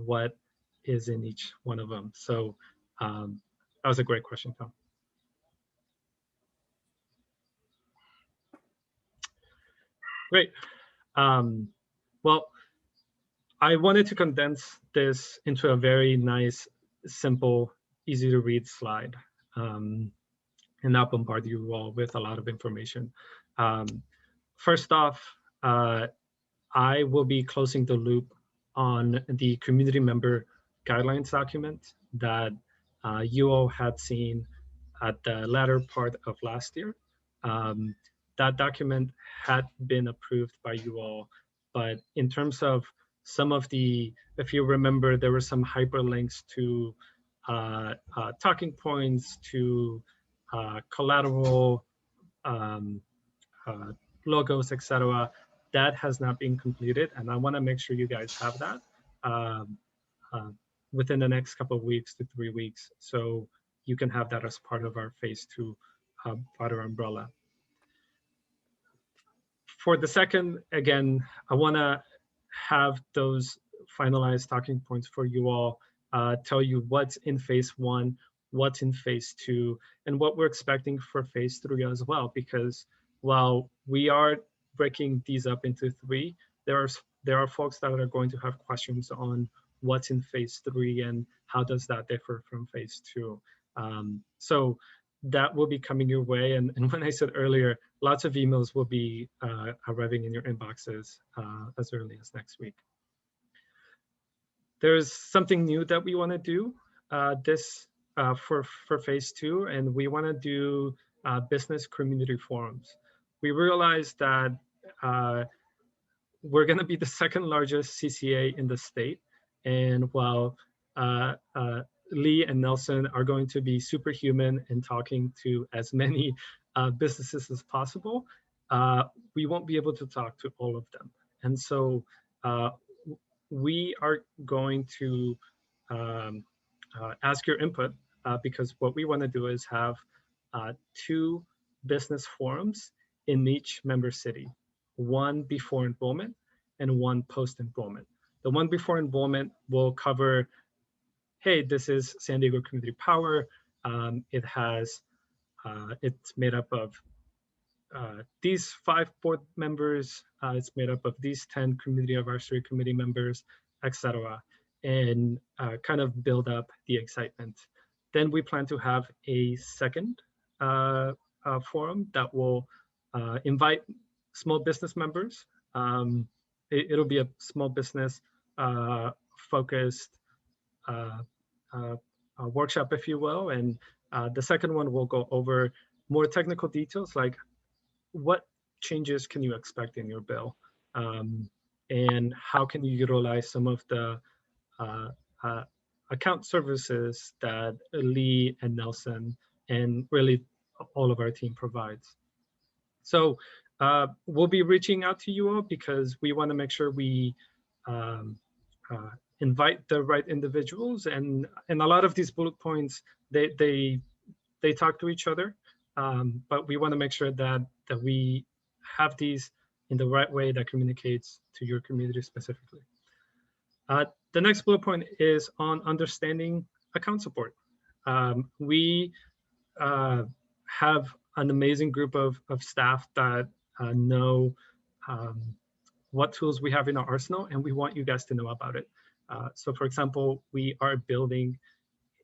A: what is in each one of them. So that was a great question, Tom. Great. Well, I wanted to condense this into a very nice, simple, easy to read slide, and not bombard you all with a lot of information. First off, I will be closing the loop on the community member guidelines document that you all had seen at the latter part of last year. That document had been approved by you all, but in terms of some of the, if you remember, there were some hyperlinks to talking points, to collateral, logos, etc. That has not been completed, and I want to make sure you guys have that within the next couple of weeks to 3 weeks, so you can have that as part of our phase 2 broader umbrella. For the second, again, I want to have those finalized talking points for you all, tell you what's in phase 1, what's in phase 2, and what we're expecting for phase 3 as well, because while we are breaking these up into 3, there are folks that are going to have questions on what's in phase 3 and how does that differ from phase 2. So that will be coming your way. And when I said earlier, lots of emails will be arriving in your inboxes as early as next week. There's something new that we want to do for phase 2, and we want to do business community forums. We realized that we're going to be the second largest CCA in the state, and while Lee and Nelson are going to be superhuman in talking to as many businesses as possible, we won't be able to talk to all of them. And so we are going to ask your input, because what we want to do is have 2 business forums in each member city, one before enrollment and one post-enrollment. The one before enrollment will cover, hey, this is San Diego Community Power. It's made up of these 5 board members. It's made up of these 10 community advisory committee members, etc., and kind of build up the excitement. Then we plan to have a second forum that will invite small business members. It'll be a small business focused workshop, if you will. And the second one will go over more technical details, like what changes can you expect in your bill, and how can you utilize some of the account services that Lee and Nelson and really all of our team provides. So we'll be reaching out to you all because we want to make sure we invite the right individuals, and a lot of these bullet points, they talk to each other, but we want to make sure that we have these in the right way that communicates to your community specifically. The next bullet point is on understanding account support. We have an amazing group of staff that know what tools we have in our arsenal, and we want you guys to know about it. So for example, we are building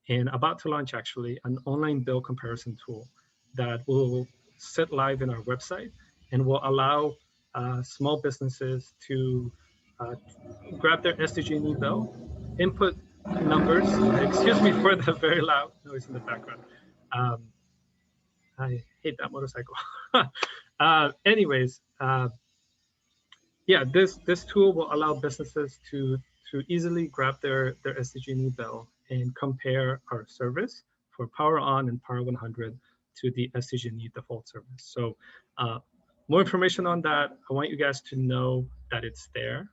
A: and about to launch actually an online bill comparison tool that will sit live in our website and will allow small businesses to grab their SDG&E bill, input numbers. Excuse me for the very loud noise in the background. I hate that motorcycle. Anyways, yeah, this tool will allow businesses to easily grab their SDG&E bill and compare our service for Power On and Power 100 to the SDG&E default service. So more information on that. I want you guys to know that it's there,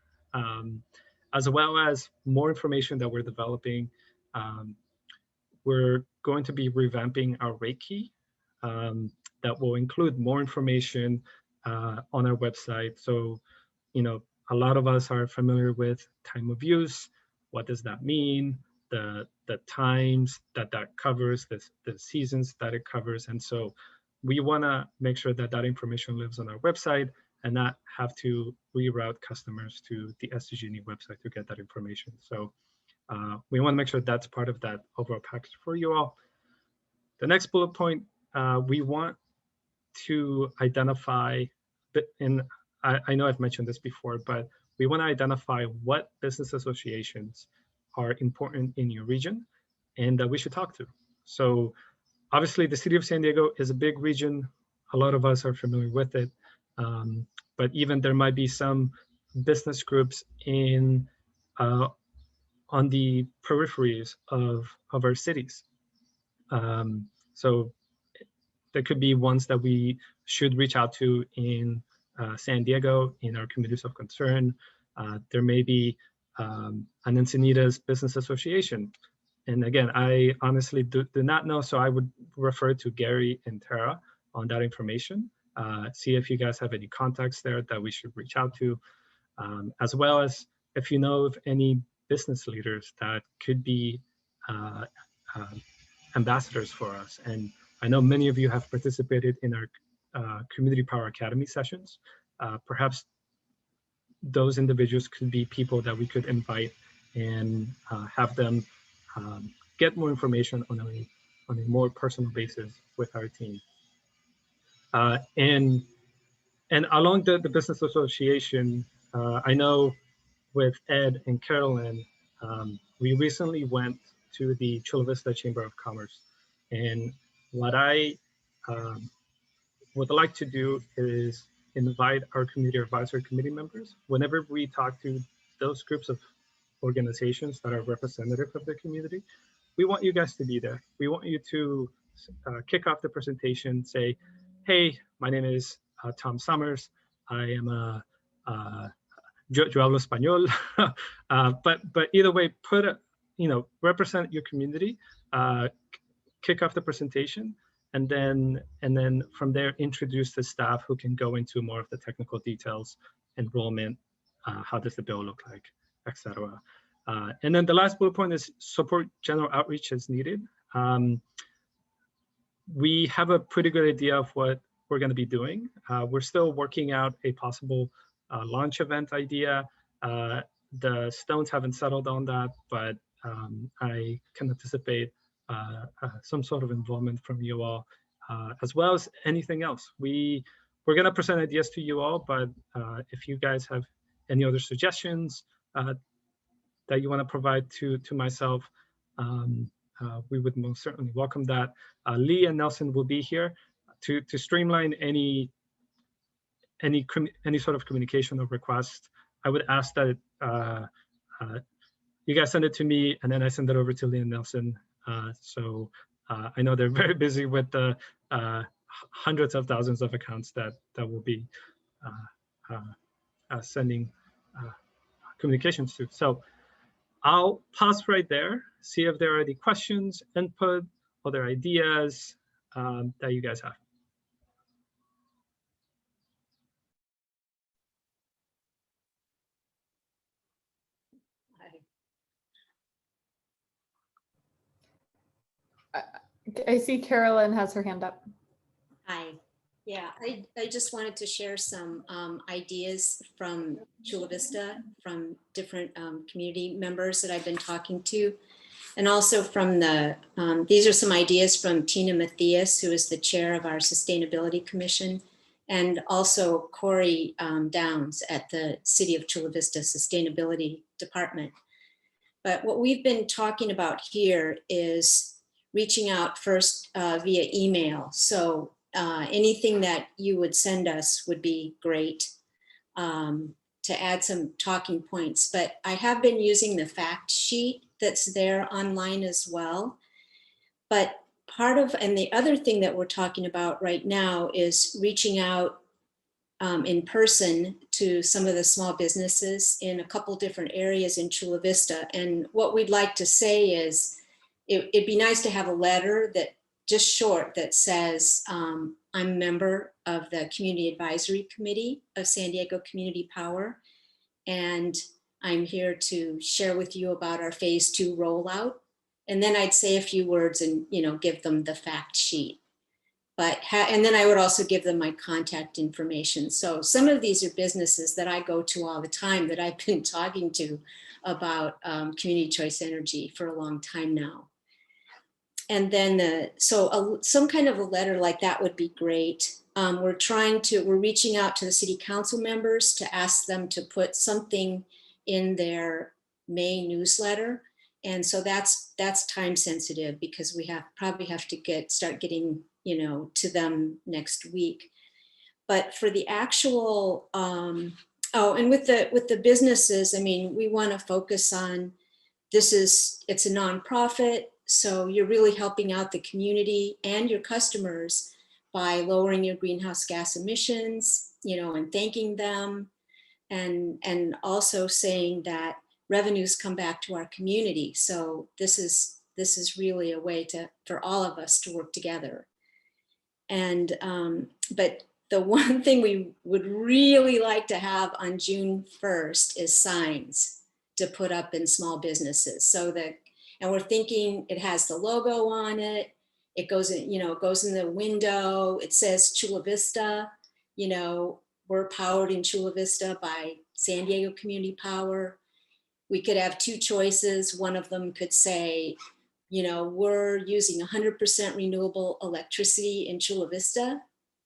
A: as well as more information that we're developing. we're going to be revamping our rate key that will include more information on our website. So, you know, a lot of us are familiar with time of use. What does that mean? The times that covers, the seasons that it covers. And so we want to make sure that that information lives on our website and not have to reroute customers to the SDG&E website to get that information. So we want to make sure that's part of that overall package for you all. The next bullet point, we want to identify, and I know I've mentioned this before, but we want to identify what business associations are important in your region and that we should talk to. So obviously the city of San Diego is a big region. A lot of us are familiar with it. But even there might be some business groups in on the peripheries of our cities. So there could be ones that we should reach out to in San Diego, in our communities of concern. There may be an Encinitas Business Association. And again, I honestly do not know, so I would refer to Gary and Tara on that information. See if you guys have any contacts there that we should reach out to, as well as if you know of any business leaders that could be ambassadors for us. And I know many of you have participated in our Community Power Academy sessions. Perhaps those individuals could be people that we could invite and have them get more information on a more personal basis with our team. And along the business association, I know with Ed and Carolyn, we recently went to the Chula Vista Chamber of Commerce. And what I would like to do is invite our community advisory committee members. Whenever we talk to those groups of organizations that are representative of the community, we want you guys to be there. We want you to kick off the presentation, say, hey, my name is Tom Summers. I am a yo hablo español, but either way, represent your community, kick off the presentation, and then from there introduce the staff who can go into more of the technical details, enrollment, how does the bill look like, etc. And then the last bullet point is support general outreach as needed. We have a pretty good idea of what we're going to be doing. We're still working out a possible launch event idea. The stones haven't settled on that, but I can anticipate some sort of involvement from you all, as well as anything else. We're going to present ideas to you all, but if you guys have any other suggestions that you want to provide to myself, we would most certainly welcome that. Lee and Nelson will be here to streamline any sort of communication or request. I would ask that you guys send it to me and then I send it over to Lee and Nelson. So I know they're very busy with the hundreds of thousands of accounts that will be sending communications to. So I'll pause right there, see if there are any questions, input, other ideas that you guys have.
F: I see Carolyn has her hand up.
L: Hi. Yeah, I just wanted to share some ideas from Chula Vista, from different community members that I've been talking to. And also from these are some ideas from Tina Matthias, who is the chair of our Sustainability Commission, and also Corey Downs at the City of Chula Vista Sustainability Department. But what we've been talking about here is reaching out first via email. So anything that you would send us would be great to add some talking points. But I have been using the fact sheet that's there online as well. But and the other thing that we're talking about right now is reaching out in person to some of the small businesses in a couple different areas in Chula Vista. And what we'd like to say is, it'd be nice to have a letter that just short that says, I'm a member of the Community Advisory Committee of San Diego Community Power, and I'm here to share with you about our phase 2 rollout. And then I'd say a few words and, you know, give them the fact sheet. But and then I would also give them my contact information. So some of these are businesses that I go to all the time that I've been talking to about community choice energy for a long time now. And then some kind of a letter like that would be great. We're reaching out to the city council members to ask them to put something in their May newsletter. And so that's time sensitive because we probably have to start getting, you know, to them next week. But for the actual, and with the businesses, I mean, we want to focus on it's a nonprofit. So you're really helping out the community and your customers by lowering your greenhouse gas emissions, you know, and thanking them, and also saying that revenues come back to our community. So this is really a way for all of us to work together. And but the one thing we would really like to have on June 1st is signs to put up in small businesses, and we're thinking it has the logo on it. It goes in, you know, it goes in the window. It says Chula Vista, you know, we're powered in Chula Vista by San Diego Community Power. We could have two choices. One of them could say, you know, we're using 100% renewable electricity in Chula Vista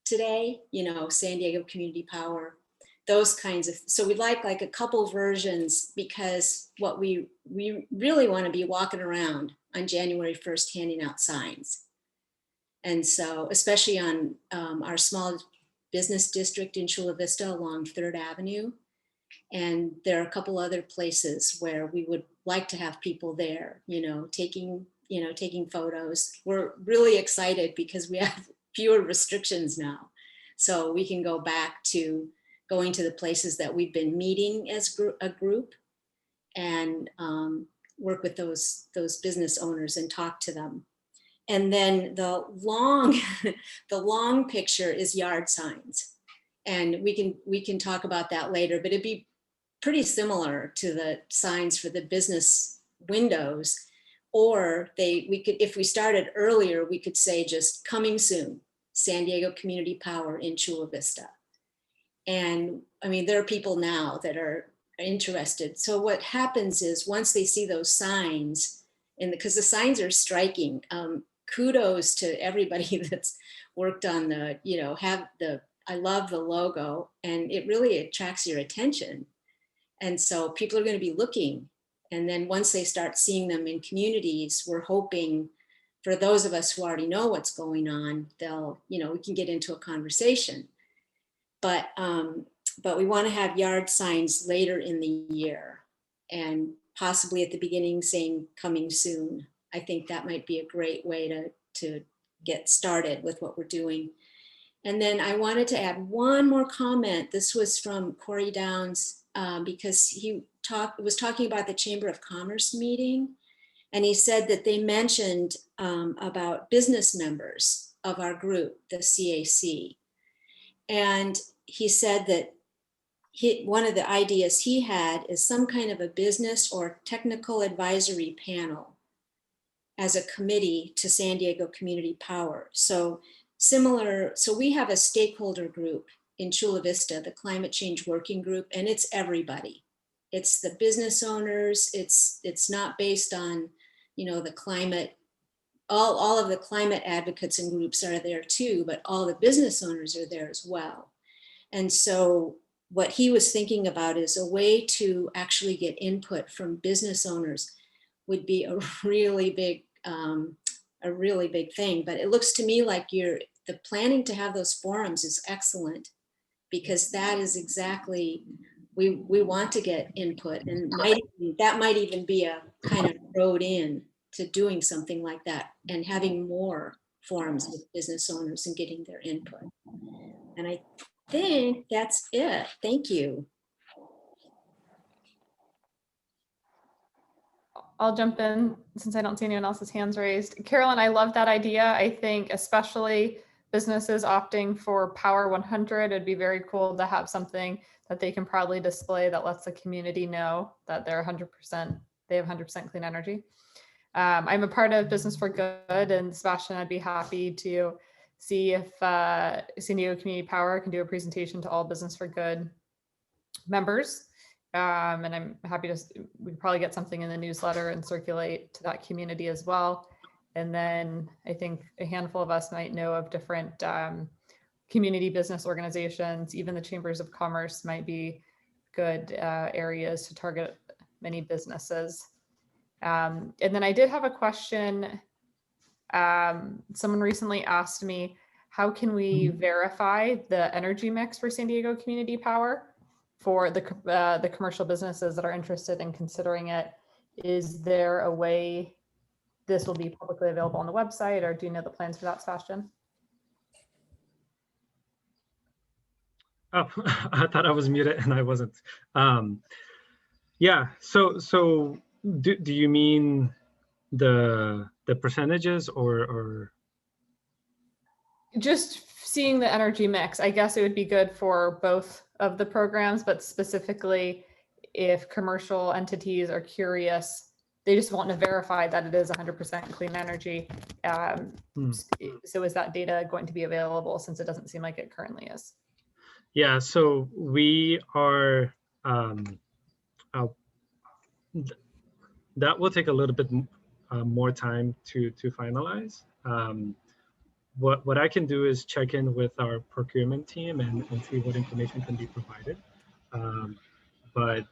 L: today, you know, San Diego Community Power. Those kinds of, so we'd like a couple versions, because what we really want to be walking around on January 1st handing out signs. And so especially on our small business district in Chula Vista along 3rd Avenue. And there are a couple other places where we would like to have people there, you know, taking photos. We're really excited because we have fewer restrictions now. So we can go back to going to the places that we've been meeting as a group and work with those business owners and talk to them. And then the long picture is yard signs. And we can talk about that later, but it'd be pretty similar to the signs for the business windows. Or we could, if we started earlier, we could say just coming soon, San Diego Community Power in Chula Vista. And I mean, there are people now that are interested. So what happens is once they see those signs, and because the signs are striking, kudos to everybody that's worked on the, you know, I love the logo, and it really attracts your attention. And so people are going to be looking. And then once they start seeing them in communities, we're hoping for those of us who already know what's going on, we can get into a conversation. But we want to have yard signs later in the year, and possibly at the beginning saying coming soon. I think that might be a great way to get started with what we're doing. And then I wanted to add one more comment. This was from Corey Downs, because he was talking about the Chamber of Commerce meeting. And he said that they mentioned about business members of our group, the CAC. And he said that one of the ideas he had is some kind of a business or technical advisory panel as a committee to San Diego Community Power. So we have a stakeholder group in Chula Vista, the Climate Change Working Group, and it's everybody. It's the business owners. It's not based on, you know, the climate. All of the climate advocates and groups are there too, but all the business owners are there as well. And so what he was thinking about is a way to actually get input from business owners would be a really big thing. But it looks to me like the planning to have those forums is excellent, because that is exactly, we want to get input, and that might even be a kind of road in to doing something like that and having more forums with business owners and getting their input. And I think that's it. Thank you.
F: I'll jump in since I don't see anyone else's hands raised. Carolyn, I love that idea. I think especially businesses opting for Power 100, it'd be very cool to have something that they can proudly display that lets the community know that they're 100%, they have 100% clean energy. I'm a part of Business for Good, and Sebastian, I'd be happy to see if San Diego Community Power can do a presentation to all Business for Good members. And I'm happy to, we could probably get something in the newsletter and circulate to that community as well. And then I think a handful of us might know of different community business organizations. Even the chambers of commerce might be good areas to target many businesses. And then I did have a question. Someone recently asked me, how can we verify the energy mix for San Diego Community Power for the commercial businesses that are interested in considering it? Is there a way this will be publicly available on the website, or do you know the plans for that, Sebastian?
A: Oh, I thought I was muted and I wasn't. Yeah, so do you mean the percentages or?
F: Just seeing the energy mix. I guess it would be good for both of the programs, but specifically if commercial entities are curious, they just want to verify that it is 100% clean energy. So is that data going to be available, since it doesn't seem like it currently is?
A: Yeah, so we are, that will take a little bit more time to finalize. What I can do is check in with our procurement team and see what information can be provided. But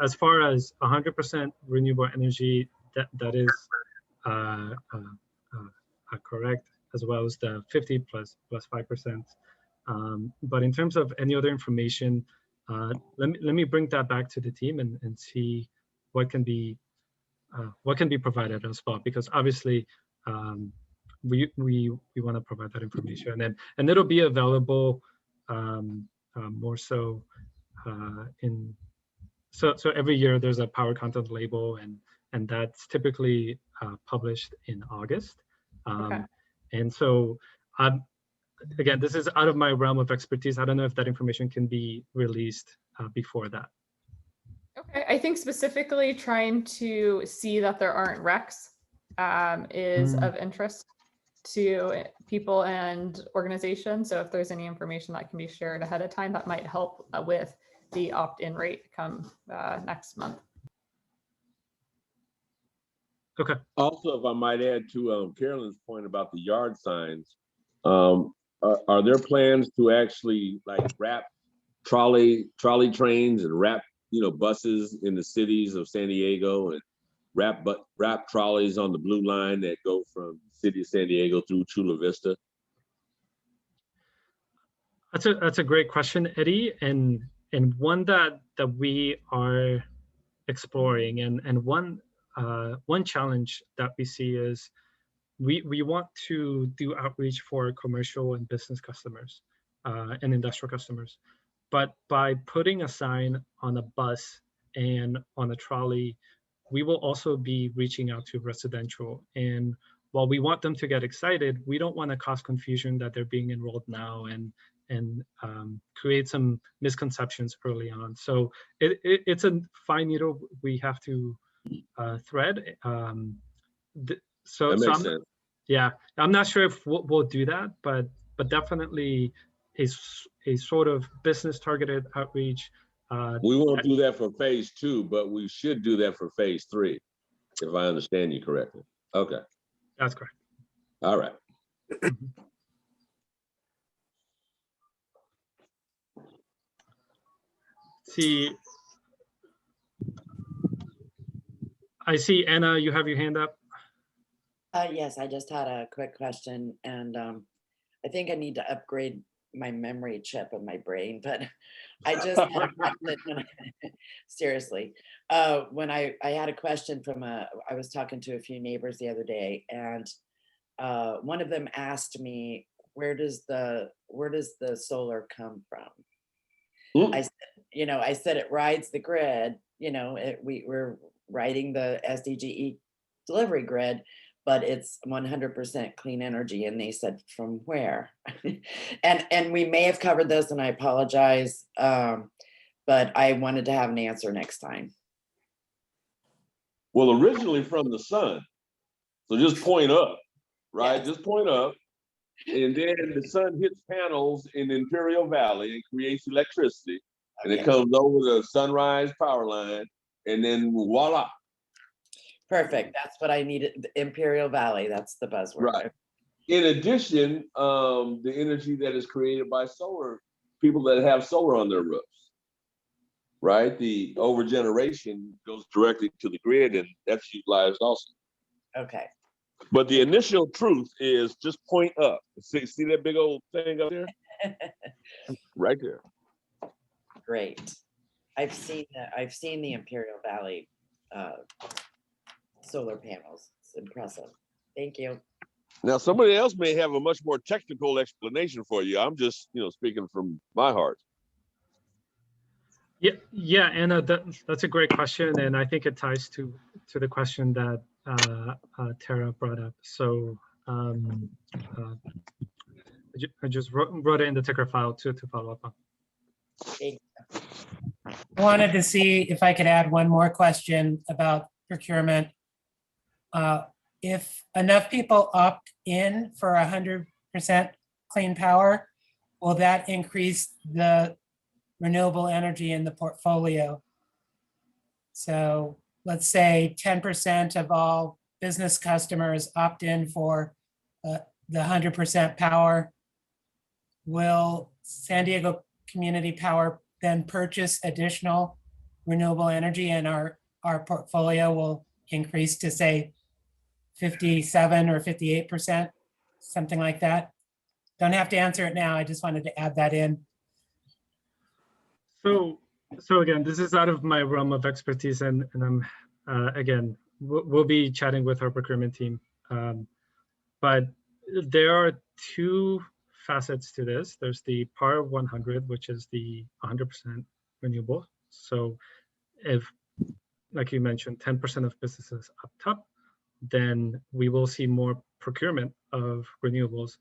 A: as far as 100% renewable energy, that is correct, as well as the 50 plus 5%. But in terms of any other information, let me bring that back to the team and see what can be provided as well, because obviously we want to provide that information, and it'll be available more so so every year there's a power content label, and that's typically published in August.
F: Okay.
A: And so again, this is out of my realm of expertise. I don't know if that information can be released before that.
F: Okay, I think specifically trying to see that there aren't wrecks is of interest to people and organizations. So if there's any information that can be shared ahead of time, that might help with the opt-in rate come next month.
A: Okay.
B: Also, if I might add to Carolyn's point about the yard signs, are there plans to actually like wrap trolley trains and wrap buses in the cities of San Diego, and wrap trolleys on the blue line that go from the city of San Diego through Chula Vista?
A: That's a great question, Eddie, and one that we are exploring, and one challenge that we see is we want to do outreach for commercial and business customers and industrial customers, but by putting a sign on a bus and on a trolley, we will also be reaching out to residential. And while we want them to get excited, we don't want to cause confusion that they're being enrolled now and create some misconceptions early on. So it's a fine needle we have to thread. So
B: that makes sense.
A: Yeah, I'm not sure if we'll do that, but definitely a sort of business targeted outreach.
B: We won't do that for phase 2, but we should do that for phase 3, if I understand you correctly. Okay.
A: That's correct.
B: All right.
A: I see Anna, you have your hand up.
H: Yes, I just had a quick question, and I think I need to upgrade my memory chip in my brain, but I just had a question. Seriously, when I had a question from I was talking to a few neighbors the other day, and one of them asked me, where does the solar come from? I said, I said it rides the grid. writing the SDGE delivery grid, but it's 100% clean energy. And they said, from where? and we may have covered this, and I apologize, but I wanted to have an answer next time.
B: Well, originally from the sun. So just point up, right?
H: Yes.
B: Just point up. And then the sun hits panels in the Imperial Valley and creates electricity. And it comes over the Sunrise power line, and then voila.
H: Perfect. That's what I needed. The Imperial Valley. That's the buzzword.
B: Right. In addition, the energy that is created by solar, people that have solar on their roofs, right? The overgeneration goes directly to the grid, and that's utilized also.
H: Okay.
B: But the initial truth is just point up. See that big old thing up there? Right there.
H: Great. I've seen the Imperial Valley solar panels. It's impressive. Thank you.
B: Now, somebody else may have a much more technical explanation for you. I'm just, speaking from my heart.
A: Yeah, Anna, that's a great question, and I think it ties to the question that Tara brought up. So I just wrote it in the ticker file to follow up on.
H: Thank you.
D: I wanted to see if I could add one more question about procurement. If enough people opt in for 100% clean power, will that increase the renewable energy in the portfolio? So let's say 10% of all business customers opt in for the 100% power. Will San Diego Community Power then purchase additional renewable energy, and our portfolio will increase to, say, 57 or 58%, something like that? Don't have to answer it now. I just wanted to add that in.
A: So again, this is out of my realm of expertise, and I'm again, we'll be chatting with our procurement team. But there are two facets to this. There's the Power 100, which is the 100% renewable. So if, like you mentioned, 10% of businesses opt up, then we will see more procurement of renewables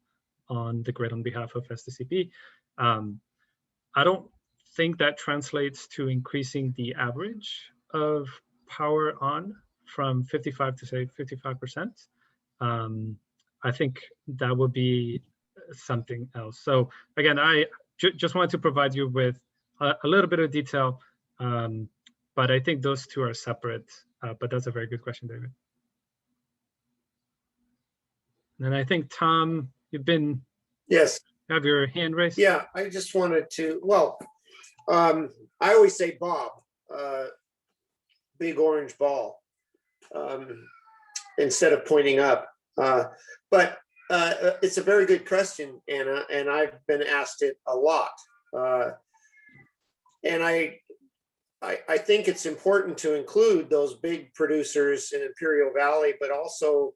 A: on the grid on behalf of SDCP. I don't think that translates to increasing the average of power on from 55 to, say, 55%. I think that would be something else. So again, I just wanted to provide you with a little bit of detail, but I think those two are separate. But that's a very good question, David. And I think, Tom, you've been,
K: Yes.
A: Have your hand raised?
K: Yeah, I just wanted to, well, I always say Bob, big orange ball, instead of pointing up. But it's a very good question, Anna, and I've been asked it a lot. And I think it's important to include those big producers in Imperial Valley, but also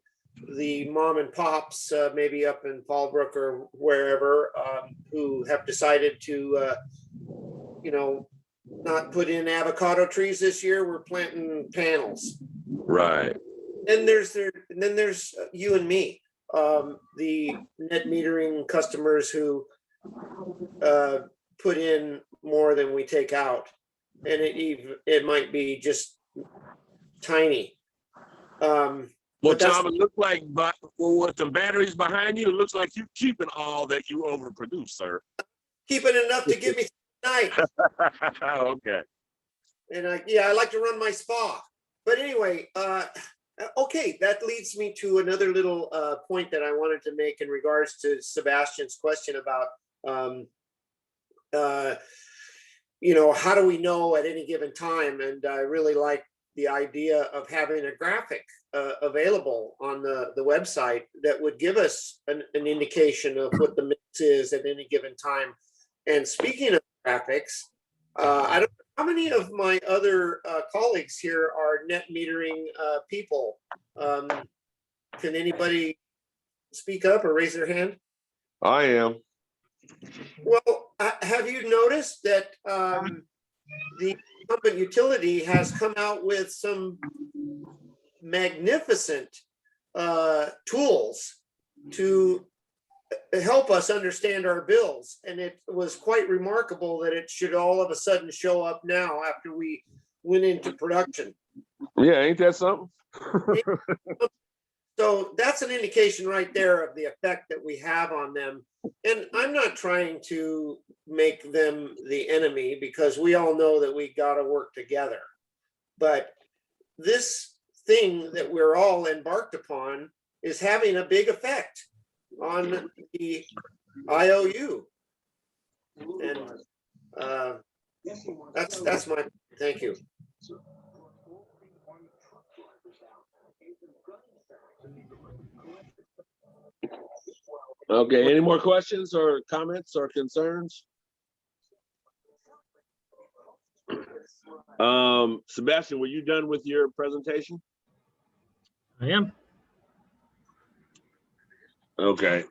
K: the mom and pops, maybe up in Fallbrook or wherever, who have decided to, not put in avocado trees this year. We're planting panels.
B: Right.
K: Then there's you and me, the net metering customers who put in more than we take out, and it might be just tiny.
B: Well, Tom, it looks like with the batteries behind you, it looks like you're keeping all that you overproduce, sir.
K: Keeping enough to give me tonight.
B: Okay.
K: And I like to run my spa. But anyway, okay, that leads me to another little point that I wanted to make in regards to Sebastian's question about, how do we know at any given time? And I really like the idea of having a graphic available on the website that would give us an indication of what the mix is at any given time. And speaking of graphics, I don't know how many of my other colleagues here are net metering people. Can anybody speak up or raise their hand?
B: I am.
K: Well, have you noticed that the incumbent utility has come out with some magnificent tools to help us understand our bills. And it was quite remarkable that it should all of a sudden show up now after we went into production.
B: Yeah, ain't that something?
K: So that's an indication right there of the effect that we have on them. And I'm not trying to make them the enemy, because we all know that we got to work together. But this thing that we're all embarked upon is having a big effect on the IOU. And that's my, thank you.
B: Okay, any more questions or comments or concerns? Sebastian, were you done with your presentation?
A: I am.
B: Okay.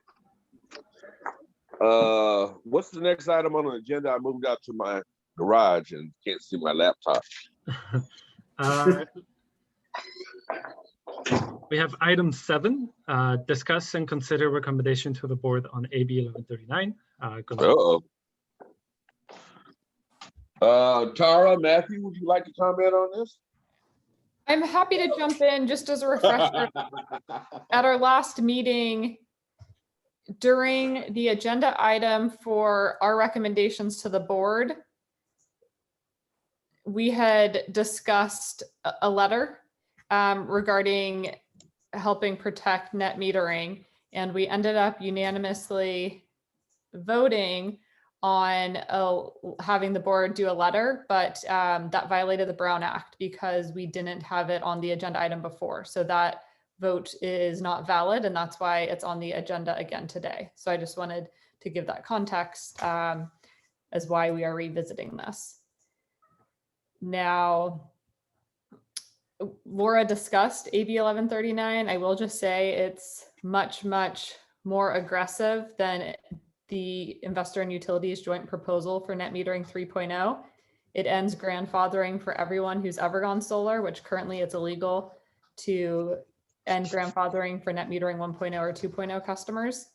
B: What's the next item on the agenda? I moved out to my garage and can't see my laptop.
A: We have item 7, discuss and consider recommendation to the board on AB 1139.
B: Tara, Matthew, would you like to comment on this?
F: I'm happy to jump in just as a refresher. At our last meeting, during the agenda item for our recommendations to the board, we had discussed a letter regarding helping protect net metering, and we ended up unanimously voting on having the board do a letter, but that violated the Brown Act because we didn't have it on the agenda item before. So that vote is not valid, and that's why it's on the agenda again today. So I just wanted to give that context as why we are revisiting this. Now, Laura discussed AB 1139. I will just say it's much, much more aggressive than the Investor and Utilities Joint Proposal for Net Metering 3.0. It ends grandfathering for everyone who's ever gone solar, which currently it's illegal to end grandfathering for net metering 1.0 or 2.0 customers.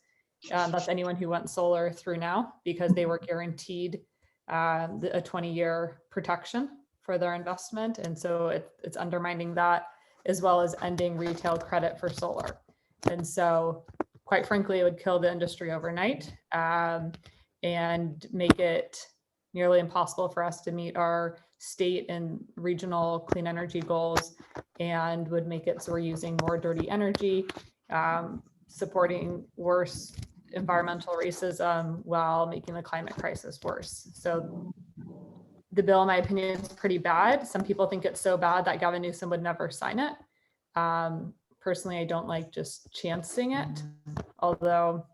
F: That's anyone who went solar through now, because they were guaranteed a 20-year protection for their investment. And so it's undermining that, as well as ending retail credit for solar. And so quite frankly, it would kill the industry overnight and make it nearly impossible for us to meet our state and regional clean energy goals, and would make it so we're using more dirty energy, supporting worse environmental racism while making the climate crisis worse. So the bill, in my opinion, is pretty bad. Some people think it's so bad that Gavin Newsom would never sign it. Personally, I don't like just chancing it, although,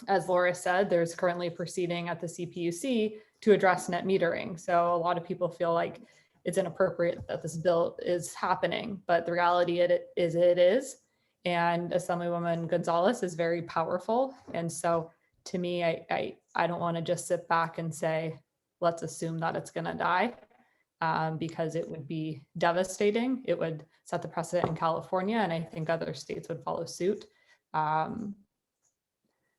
F: as Laura said, there's currently a proceeding at the CPUC to address net metering. So a lot of people feel like it's inappropriate that this bill is happening, but the reality it is. And Assemblywoman Gonzalez is very powerful. And so to me, I don't want to just sit back and say, let's assume that it's going to die, because it would be devastating. It would set the precedent in California, and I think other states would follow suit.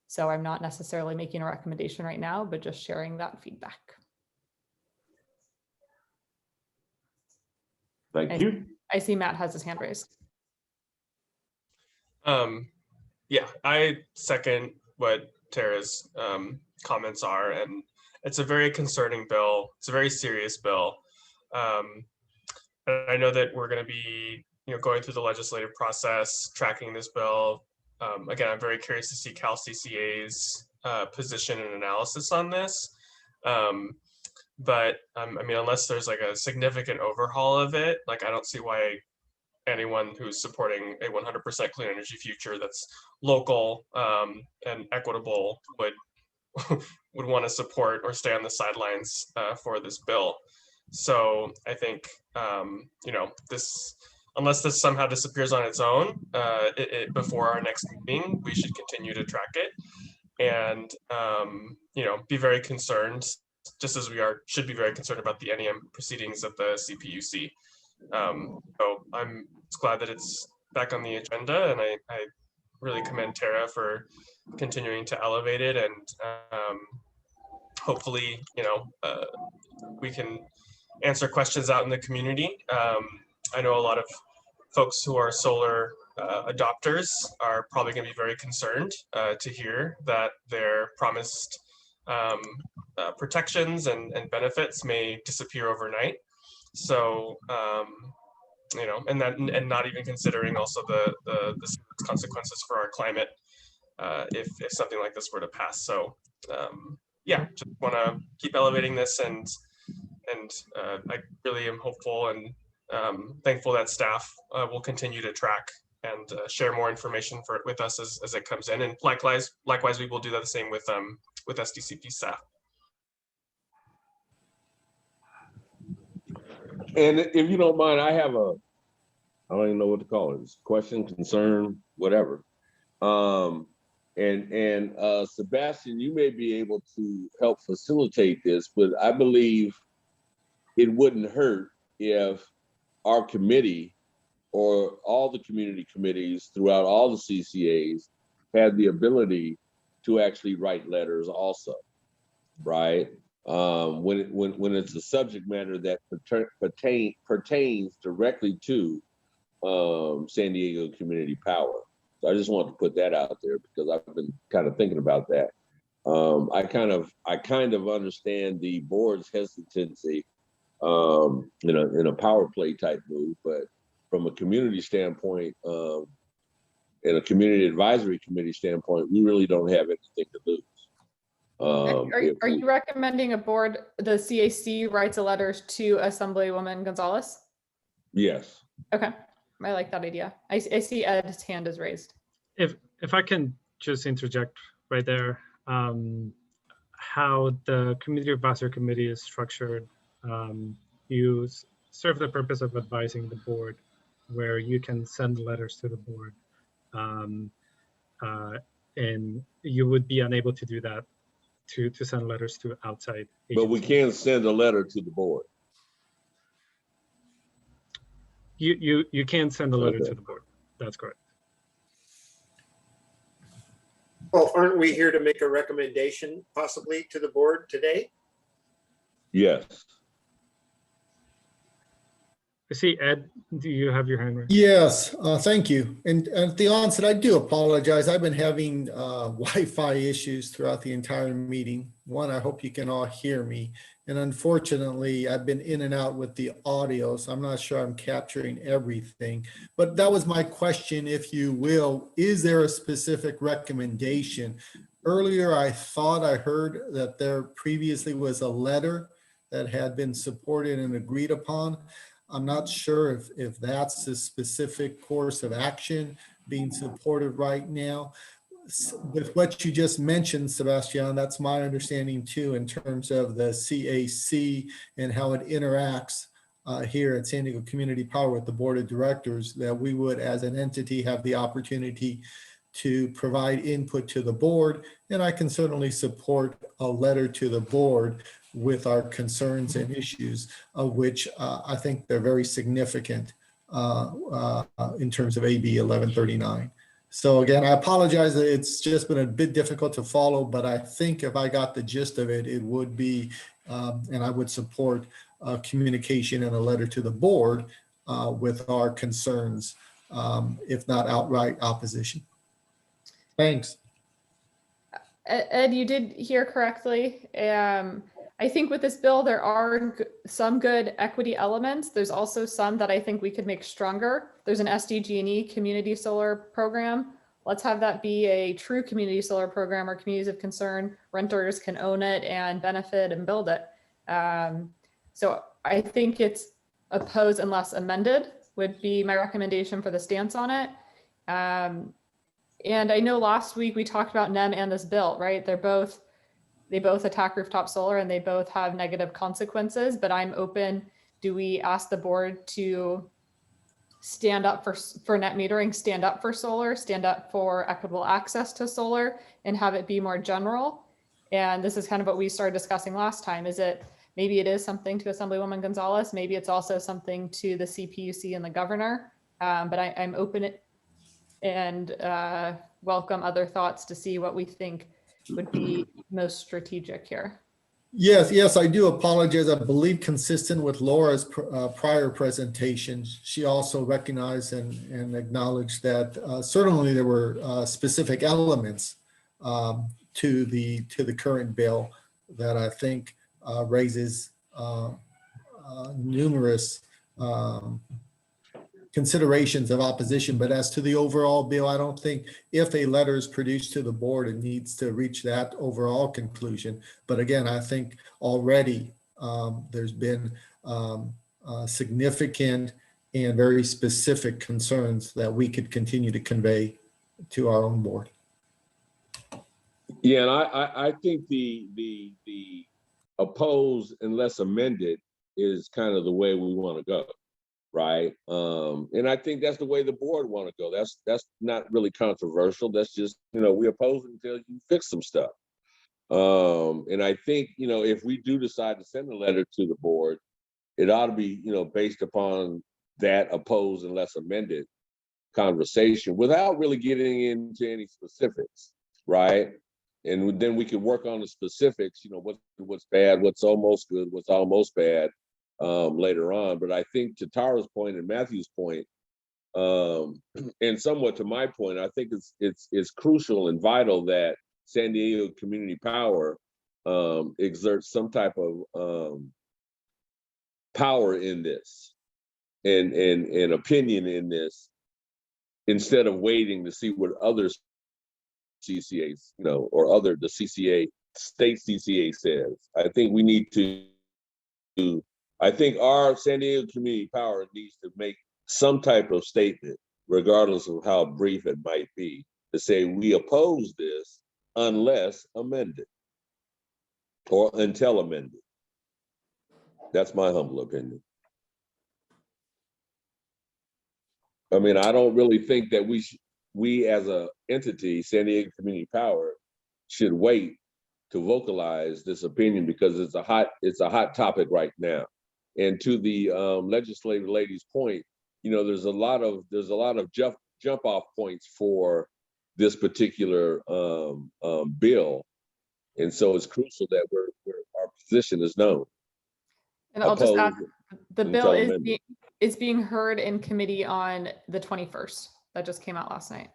F: So I'm not necessarily making a recommendation right now, but just sharing that feedback.
B: Thank you.
F: I see Matt has his hand raised.
C: Yeah, I second what Tara's comments are, and it's a very concerning bill. It's a very serious bill. And I know that we're going to be, going through the legislative process, tracking this bill. Again, I'm very curious to see Cal CCA's position and analysis on this. But I mean, unless there's like a significant overhaul of it, like I don't see why anyone who's supporting a 100% clean energy future that's local and equitable would want to support or stay on the sidelines for this bill. So I think, unless this somehow disappears on its own before our next meeting, we should continue to track it and, be very concerned, just as we should be very concerned about the NEM proceedings at the CPUC. So I'm glad that it's back on the agenda, and I really commend Tara for continuing to elevate it, and hopefully, we can answer questions out in the community. I know a lot of folks who are solar adopters are probably going to be very concerned to hear that their promised protections and benefits may disappear overnight. So, and not even considering also the consequences for our climate if something like this were to pass. So, yeah, just want to keep elevating this, and I really am hopeful and thankful that staff will continue to track and share more information with us as it comes in. And likewise, we will do that the same with SDCP staff.
B: And if you don't mind, I have I don't even know what to call it. It's question, concern, whatever. Sebastian, you may be able to help facilitate this, but I believe it wouldn't hurt if our committee or all the community committees throughout all the CCAs had the ability to actually write letters also, right? When it's a subject matter that pertains directly to San Diego Community Power. So I just wanted to put that out there because I've been kind of thinking about that. I kind of understand the board's hesitancy in a power play type move, but from a community standpoint, and a community advisory committee standpoint, we really don't have anything to lose.
F: Are you recommending the CAC writes a letter to Assemblywoman Gonzalez?
B: Yes.
F: Okay, I like that idea. I see Ed's hand is raised.
A: If I can just interject right there, how the community advisory committee is structured, you serve the purpose of advising the board, where you can send letters to the board, and you would be unable to do that to send letters to outside agencies.
B: But we can send a letter to the board.
A: You can send a letter to the board. That's correct.
K: Well, aren't we here to make a recommendation possibly to the board today?
B: Yes.
A: I see, Ed, do you have your hand raised?
M: Yes, thank you. And at the onset, I do apologize. I've been having Wi-Fi issues throughout the entire meeting. One, I hope you can all hear me. And unfortunately, I've been in and out with the audio, so I'm not sure I'm capturing everything. But that was my question, if you will. Is there a specific recommendation? Earlier, I thought I heard that there previously was a letter that had been supported and agreed upon. I'm not sure if that's the specific course of action being supported right now. With what you just mentioned, Sebastian, that's my understanding too, in terms of the CAC and how it interacts here at San Diego Community Power with the board of directors, that we would as an entity have the opportunity to provide input to the board. And I can certainly support a letter to the board with our concerns and issues, of which I think they're very significant in terms of AB 1139. So again, I apologize that it's just been a bit difficult to follow, but I think if I got the gist of it, it would be, and I would support communication and a letter to the board with our concerns, if not outright opposition. Thanks.
F: Ed, you did hear correctly. I think with this bill, there are some good equity elements. There's also some that I think we could make stronger. There's an SDG&E community solar program. Let's have that be a true community solar program where communities of concern, renters can own it and benefit and build it. So I think it's oppose unless amended would be my recommendation for the stance on it. And I know last week we talked about NEM and this bill, right? They both attack rooftop solar and they both have negative consequences, but I'm open. Do we ask the board to stand up for net metering, stand up for solar, stand up for equitable access to solar, and have it be more general? And this is kind of what we started discussing last time. Is it maybe it is something to Assemblywoman Gonzalez. Maybe it's also something to the CPUC and the governor. But I'm open and welcome other thoughts to see what we think would be most strategic here.
M: Yes, I do apologize. I believe consistent with Laura's prior presentation, she also recognized and acknowledged that certainly there were specific elements to the current bill that I think raises numerous considerations of opposition. But as to the overall bill, I don't think if a letter is produced to the board, it needs to reach that overall conclusion. But again, I think already there's been significant and very specific concerns that we could continue to convey to our own board.
B: Yeah, and I think the oppose unless amended is kind of the way we want to go. Right. And I think that's the way the board want to go. That's not really controversial. That's just, we oppose it until you fix some stuff. And I think, if we do decide to send a letter to the board, it ought to be, based upon that oppose unless amended conversation without really getting into any specifics. Right. And then we can work on the specifics, what's bad, what's almost good, what's almost bad. Later on. But I think to Tara's point and Matthew's point, and somewhat to my point, I think it's crucial and vital that San Diego Community Power exerts some type of power in this and opinion in this, instead of waiting to see what other CCAs, or the CCA, state CCA says. I think we need to I think our San Diego Community Power needs to make some type of statement, regardless of how brief it might be, to say we oppose this unless amended or until amended. That's my humble opinion. I mean, I don't really think that we as a entity, San Diego Community Power, should wait to vocalize this opinion because it's a hot topic right now. And to the legislative lady's point, there's a lot of jump off points for this particular bill, and so it's crucial that our position is known.
F: And I'll just add, the bill is being heard in committee on the 21st. That just came out last night.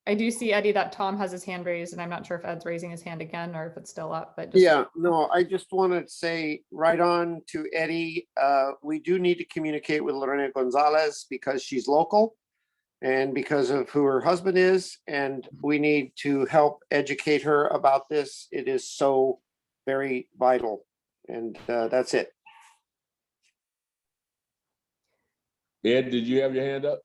F: I do see, Eddie, that Tom has his hand raised, and I'm not sure if Ed's raising his hand again or if it's still up. But
K: yeah, no, I just wanted to say right on to Eddie, we do need to communicate with Lorena Gonzalez because she's local and because of who her husband is, and we need to help educate her about this. It is so very vital, and that's it.
B: Ed, did you have your hand up?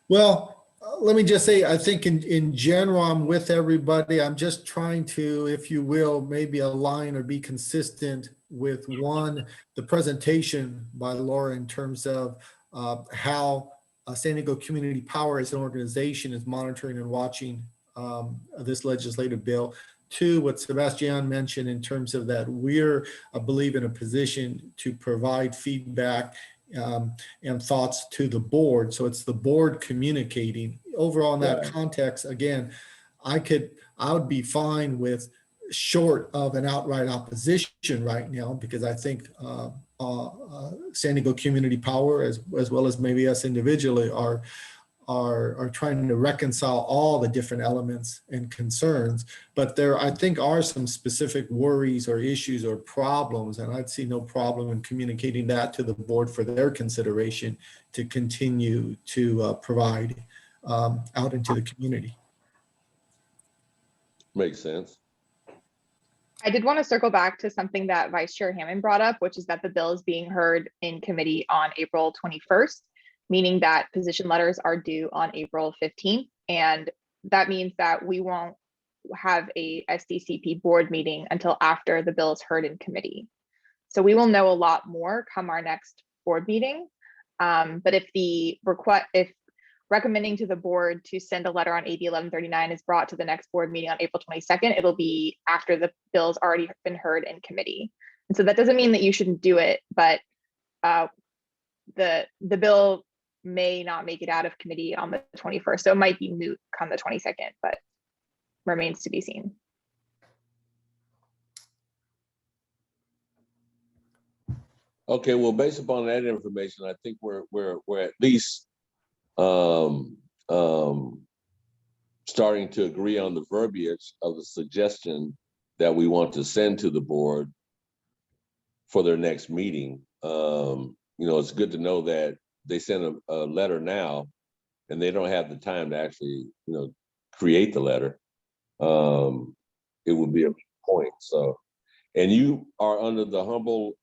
M: Well, let me just say, I think in general, I'm with everybody. I'm just trying to, if you will, maybe align or be consistent with the presentation by Laura in terms of how San Diego Community Power as an organization is monitoring and watching this legislative bill. Two, what Sebastian mentioned in terms of that we're, I believe, in a position to provide feedback and thoughts to the board. So it's the board communicating. Overall in that context, again, I would be fine with short of an outright opposition right now, because I think San Diego Community Power, as well as maybe us individually, are trying to reconcile all the different elements and concerns. But there, I think, are some specific worries or issues or problems, and I'd see no problem in communicating that to the board for their consideration to continue to provide out into the community.
B: Makes sense.
E: I did want to circle back to something that Vice Chair Hammond brought up, which is that the bill is being heard in committee on April 21st, meaning that position letters are due on April 15th. And that means that we won't have a SDCP board meeting until after the bill is heard in committee. So we will know a lot more come our next board meeting. But if recommending to the board to send a letter on AB 1139 is brought to the next board meeting on April 22nd, it'll be after the bill's already been heard in committee. And so that doesn't mean that you shouldn't do it, but the bill may not make it out of committee on the 21st. So it might be moot come the 22nd, but remains to be seen.
B: Okay, well, based upon that information, I think we're at least starting to agree on the verbiage of the suggestion that we want to send to the board for their next meeting. You know, it's good to know that they send a letter now and they don't have the time to actually, you know, create the letter. It would be a point. So, and you are under the humble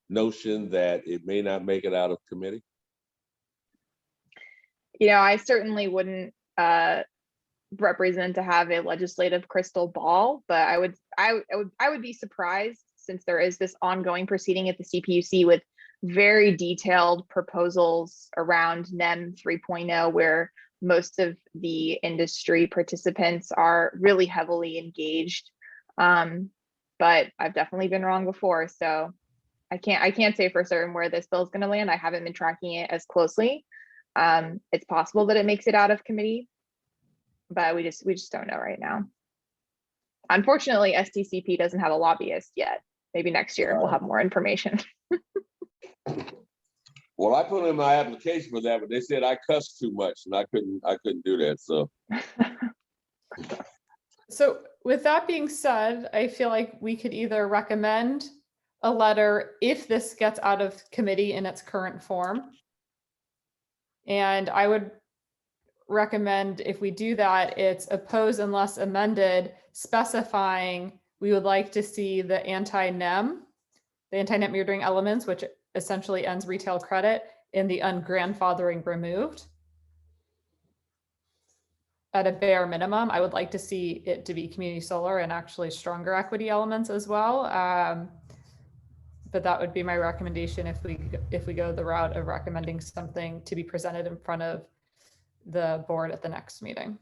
B: notion that it may not make it out of committee?
E: You know, I certainly wouldn't represent to have a legislative crystal ball, but I would be surprised, since there is this ongoing proceeding at the CPUC with very detailed proposals around NEM 3.0, where most of the industry participants are really heavily engaged. But I've definitely been wrong before, so I can't say for certain where this bill is going to land. I haven't been tracking it as closely. It's possible that it makes it out of committee, but we just don't know right now. Unfortunately, SDCP doesn't have a lobbyist yet. Maybe next year we'll have more information.
B: Well, I put in my application for that, but they said I cussed too much and I couldn't do that. So.
F: So with that being said, I feel like we could either recommend a letter if this gets out of committee in its current form. And I would recommend, if we do that, it's oppose unless amended, specifying we would like to see the anti-NEM metering elements, which essentially ends retail credit, in the ungrandfathering removed. At a bare minimum, I would like to see it to be community solar and actually stronger equity elements as well. But that would be my recommendation if we go the route of recommending something to be presented in front of the board at the next meeting.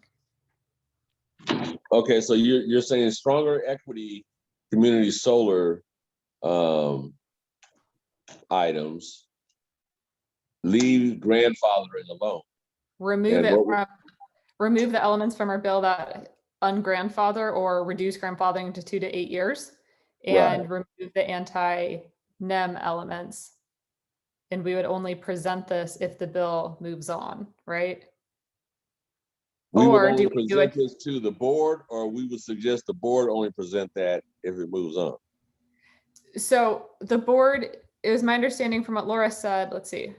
B: Okay, so you're saying stronger equity community solar items, leave grandfathering alone.
F: Remove the elements from our bill that ungrandfather or reduce grandfathering to 2 to 8 years, and remove the anti-NEM elements. And we would only present this if the bill moves on, right?
B: We would only present this to the board, or we would suggest the board only present that if it moves on?
F: So the board, it was my understanding from what Laura said, let's see,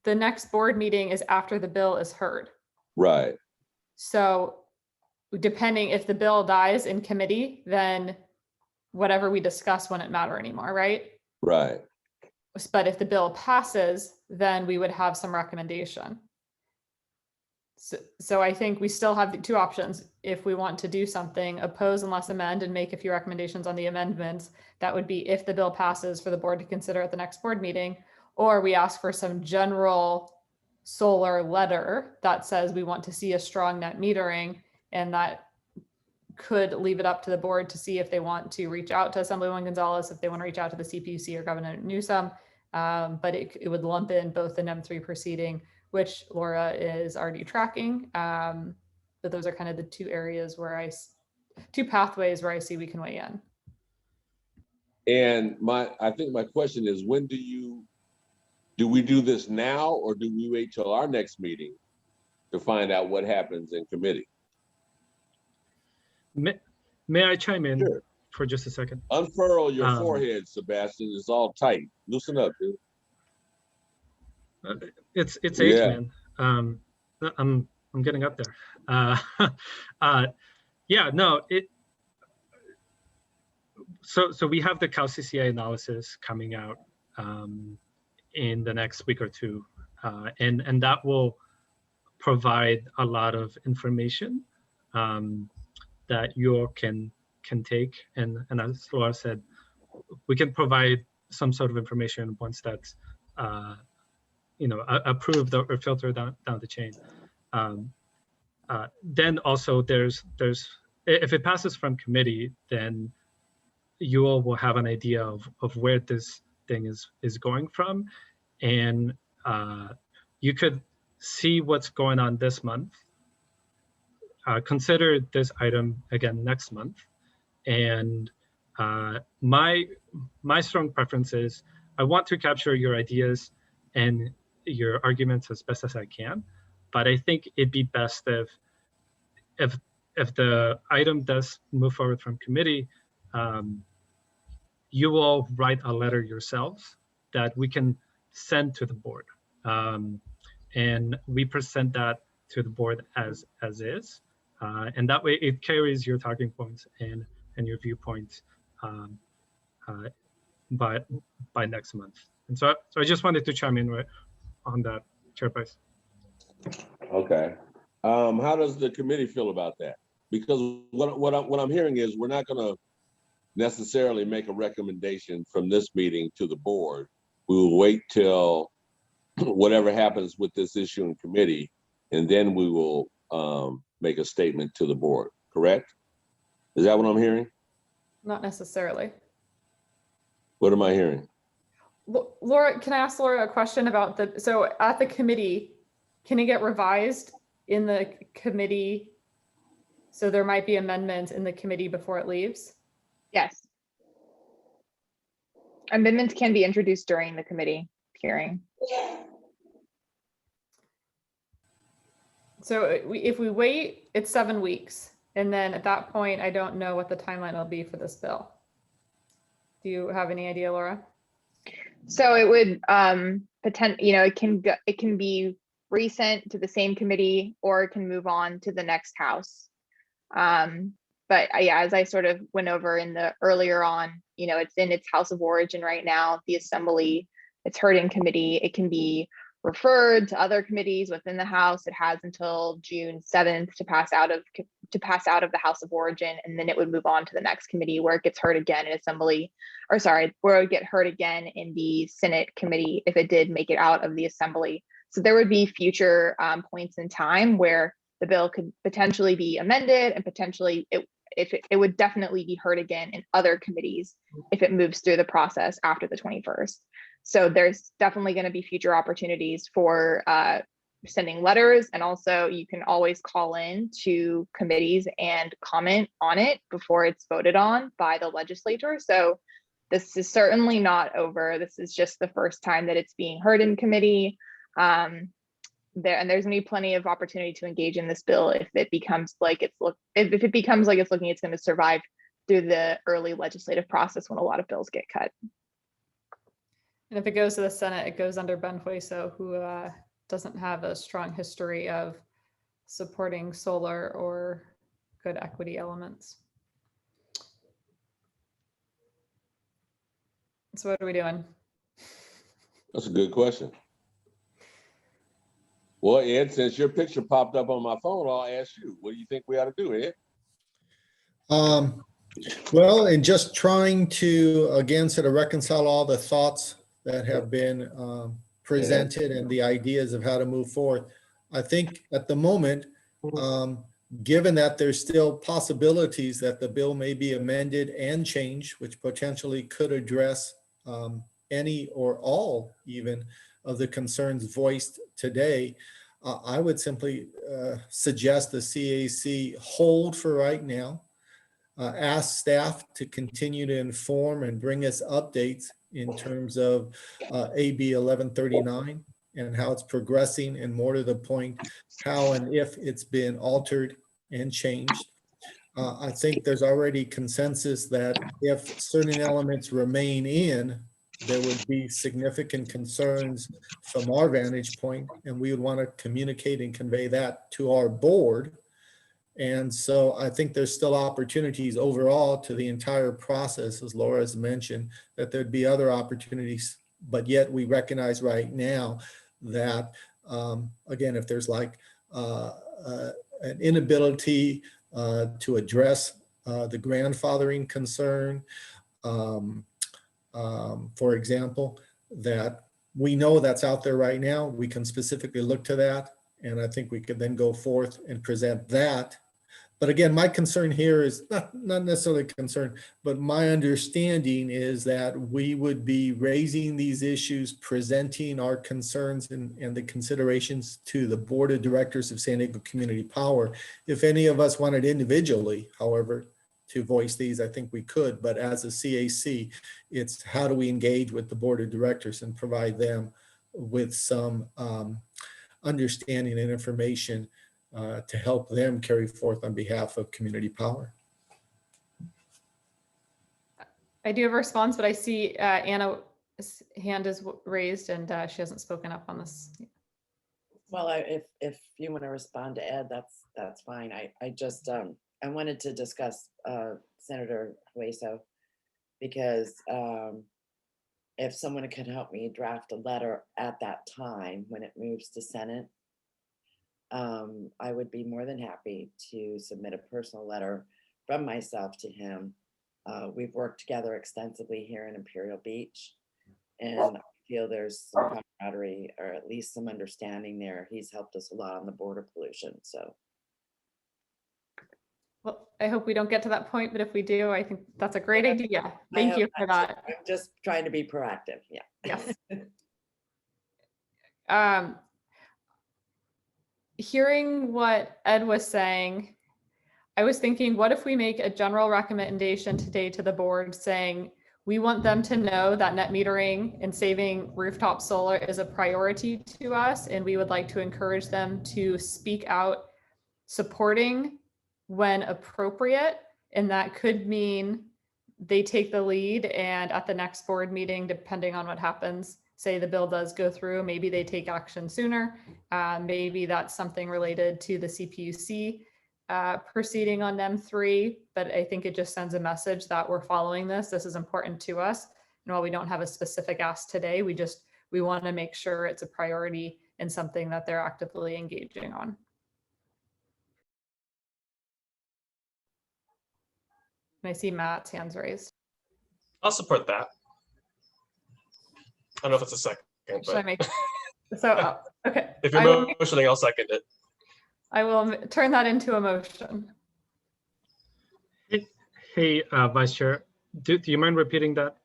F: the next board meeting is after the bill is heard.
B: Right.
F: So depending if the bill dies in committee, then whatever we discuss wouldn't matter anymore, right?
B: Right.
F: But if the bill passes, then we would have some recommendation. So I think we still have the two options. If we want to do something, oppose unless amend and make a few recommendations on the amendments, that would be if the bill passes for the board to consider at the next board meeting, or we ask for some general solar letter that says we want to see a strong net metering, and that could leave it up to the board to see if they want to reach out to Assemblywoman Gonzalez, if they want to reach out to the CPUC or Governor Newsom, but it would lump in both the NEM 3 proceeding, which Laura is already tracking. But those are kind of the two areas where two pathways where I see we can weigh in.
B: And I think my question is, when do we do this now, or do we wait till our next meeting to find out what happens in committee?
A: May I chime in?
B: Sure.
A: For just a second?
B: Unfurl your forehead, Sebastian. It's all tight. Loosen up, dude.
A: It's age, man. I'm getting up there. Yeah, no. So we have the Cal Cca analysis coming out in the next week or two, and that will provide a lot of information that you can take, and as Laura said, we can provide some sort of information once that's approved or filtered down the chain. Then also there's if it passes from committee, then you all will have an idea of where this thing is going from, and you could see what's going on this month. Consider this item again next month, and my strong preference is I want to capture your ideas and your arguments as best as I can, but I think it'd be best if the item does move forward from committee, you will write a letter yourselves that we can send to the board, and we present that to the board as is, and that way it carries your talking points and your viewpoints by next month. And so I just wanted to chime in on that, Chair Price.
B: Okay. How does the committee feel about that? Because what I'm hearing is we're not going to necessarily make a recommendation from this meeting to the board. We will wait till whatever happens with this issue in committee, and then we will make a statement to the board, correct? Is that what I'm hearing?
F: Not necessarily.
B: What am I hearing?
F: Laura, can I ask Laura a question about so at the committee, can it get revised in the committee? So there might be amendments in the committee before it leaves?
E: Yes. Amendments can be introduced during the committee hearing.
F: So if we wait, it's 7 weeks. And then at that point, I don't know what the timeline will be for this bill. Do you have any idea, Laura?
E: So it would it can be resent to the same committee, or it can move on to the next house. But yeah, as I sort of went over in the earlier on, it's in its house of origin right now, the assembly, it's heard in committee. It can be referred to other committees within the House. It has until June 7th to pass out of the House of Origin, and then it would move on to the next committee where it gets heard again in assembly, where it would get heard again in the Senate committee if it did make it out of the assembly. So there would be future points in time where the bill could potentially be amended, and potentially it would definitely be heard again in other committees if it moves through the process after the 21st. So there's definitely going to be future opportunities for sending letters, and also you can always call in to committees and comment on it before it's voted on by the legislature. So this is certainly not over. This is just the first time that it's being heard in committee. There's going to be plenty of opportunity to engage in this bill if it becomes like it's looking it's going to survive through the early legislative process when a lot of bills get cut.
F: And if it goes to the Senate, it goes under Ben Hueso, who doesn't have a strong history of supporting solar or good equity elements. So what are we doing?
B: That's a good question. Well, Ed, since your picture popped up on my phone, I'll ask you, what do you think we ought to do, Ed?
M: Well, in just trying to, again, sort of reconcile all the thoughts that have been presented and the ideas of how to move forward, I think at the moment, given that there's still possibilities that the bill may be amended and changed, which potentially could address any or all even of the concerns voiced today, I would simply suggest the CAC hold for right now, ask staff to continue to inform and bring us updates in terms of AB 1139 and how it's progressing, and more to the point, how and if it's been altered and changed. I think there's already consensus that if certain elements remain in, there would be significant concerns from our vantage point, and we would want to communicate and convey that to our board. And so I think there's still opportunities overall to the entire process, as Laura has mentioned, that there'd be other opportunities, but yet we recognize right now that, again, if there's like an inability to address the grandfathering concern, for example, that we know that's out there right now. We can specifically look to that. And I think we could then go forth and present that. But again, my concern here is not necessarily concern, but my understanding is that we would be raising these issues, presenting our concerns and the considerations to the Board of Directors of San Diego Community Power. If any of us wanted individually, however, to voice these, I think we could. But as a CAC, it's how do we engage with the Board of Directors and provide them with some understanding and information to help them carry forth on behalf of community power.
F: I do have a response, but I see Anna's hand is raised and she hasn't spoken up on this.
H: Well, if you want to respond to Ed, that's fine. I just I wanted to discuss Senator Hueso because if someone could help me draft a letter at that time when it moves to Senate, I would be more than happy to submit a personal letter from myself to him. We've worked together extensively here in Imperial Beach, and I feel there's some camaraderie or at least some understanding there. He's helped us a lot on the border pollution. So,
F: well, I hope we don't get to that point, but if we do, I think that's a great idea. Thank you for that.
H: I'm just trying to be proactive. Yeah.
F: Yes. Hearing what Ed was saying, I was thinking, what if we make a general recommendation today to the board saying, we want them to know that net metering and saving rooftop solar is a priority to us, and we would like to encourage them to speak out supporting when appropriate. And that could mean they take the lead, and at the next board meeting, depending on what happens, say the bill does go through, maybe they take action sooner. Maybe that's something related to the CPUC proceeding on NEM 3, but I think it just sends a message that we're following this. This is important to us. And while we don't have a specific ask today, we want to make sure it's a priority and something that they're actively engaging on. And I see Matt's hands raised.
C: I'll support that. I don't know if it's a second.
F: Should I make so? Okay.
C: If you're motioning, I'll second it.
F: I will turn that into a motion.
A: Hey, Vice Chair, do you mind repeating that?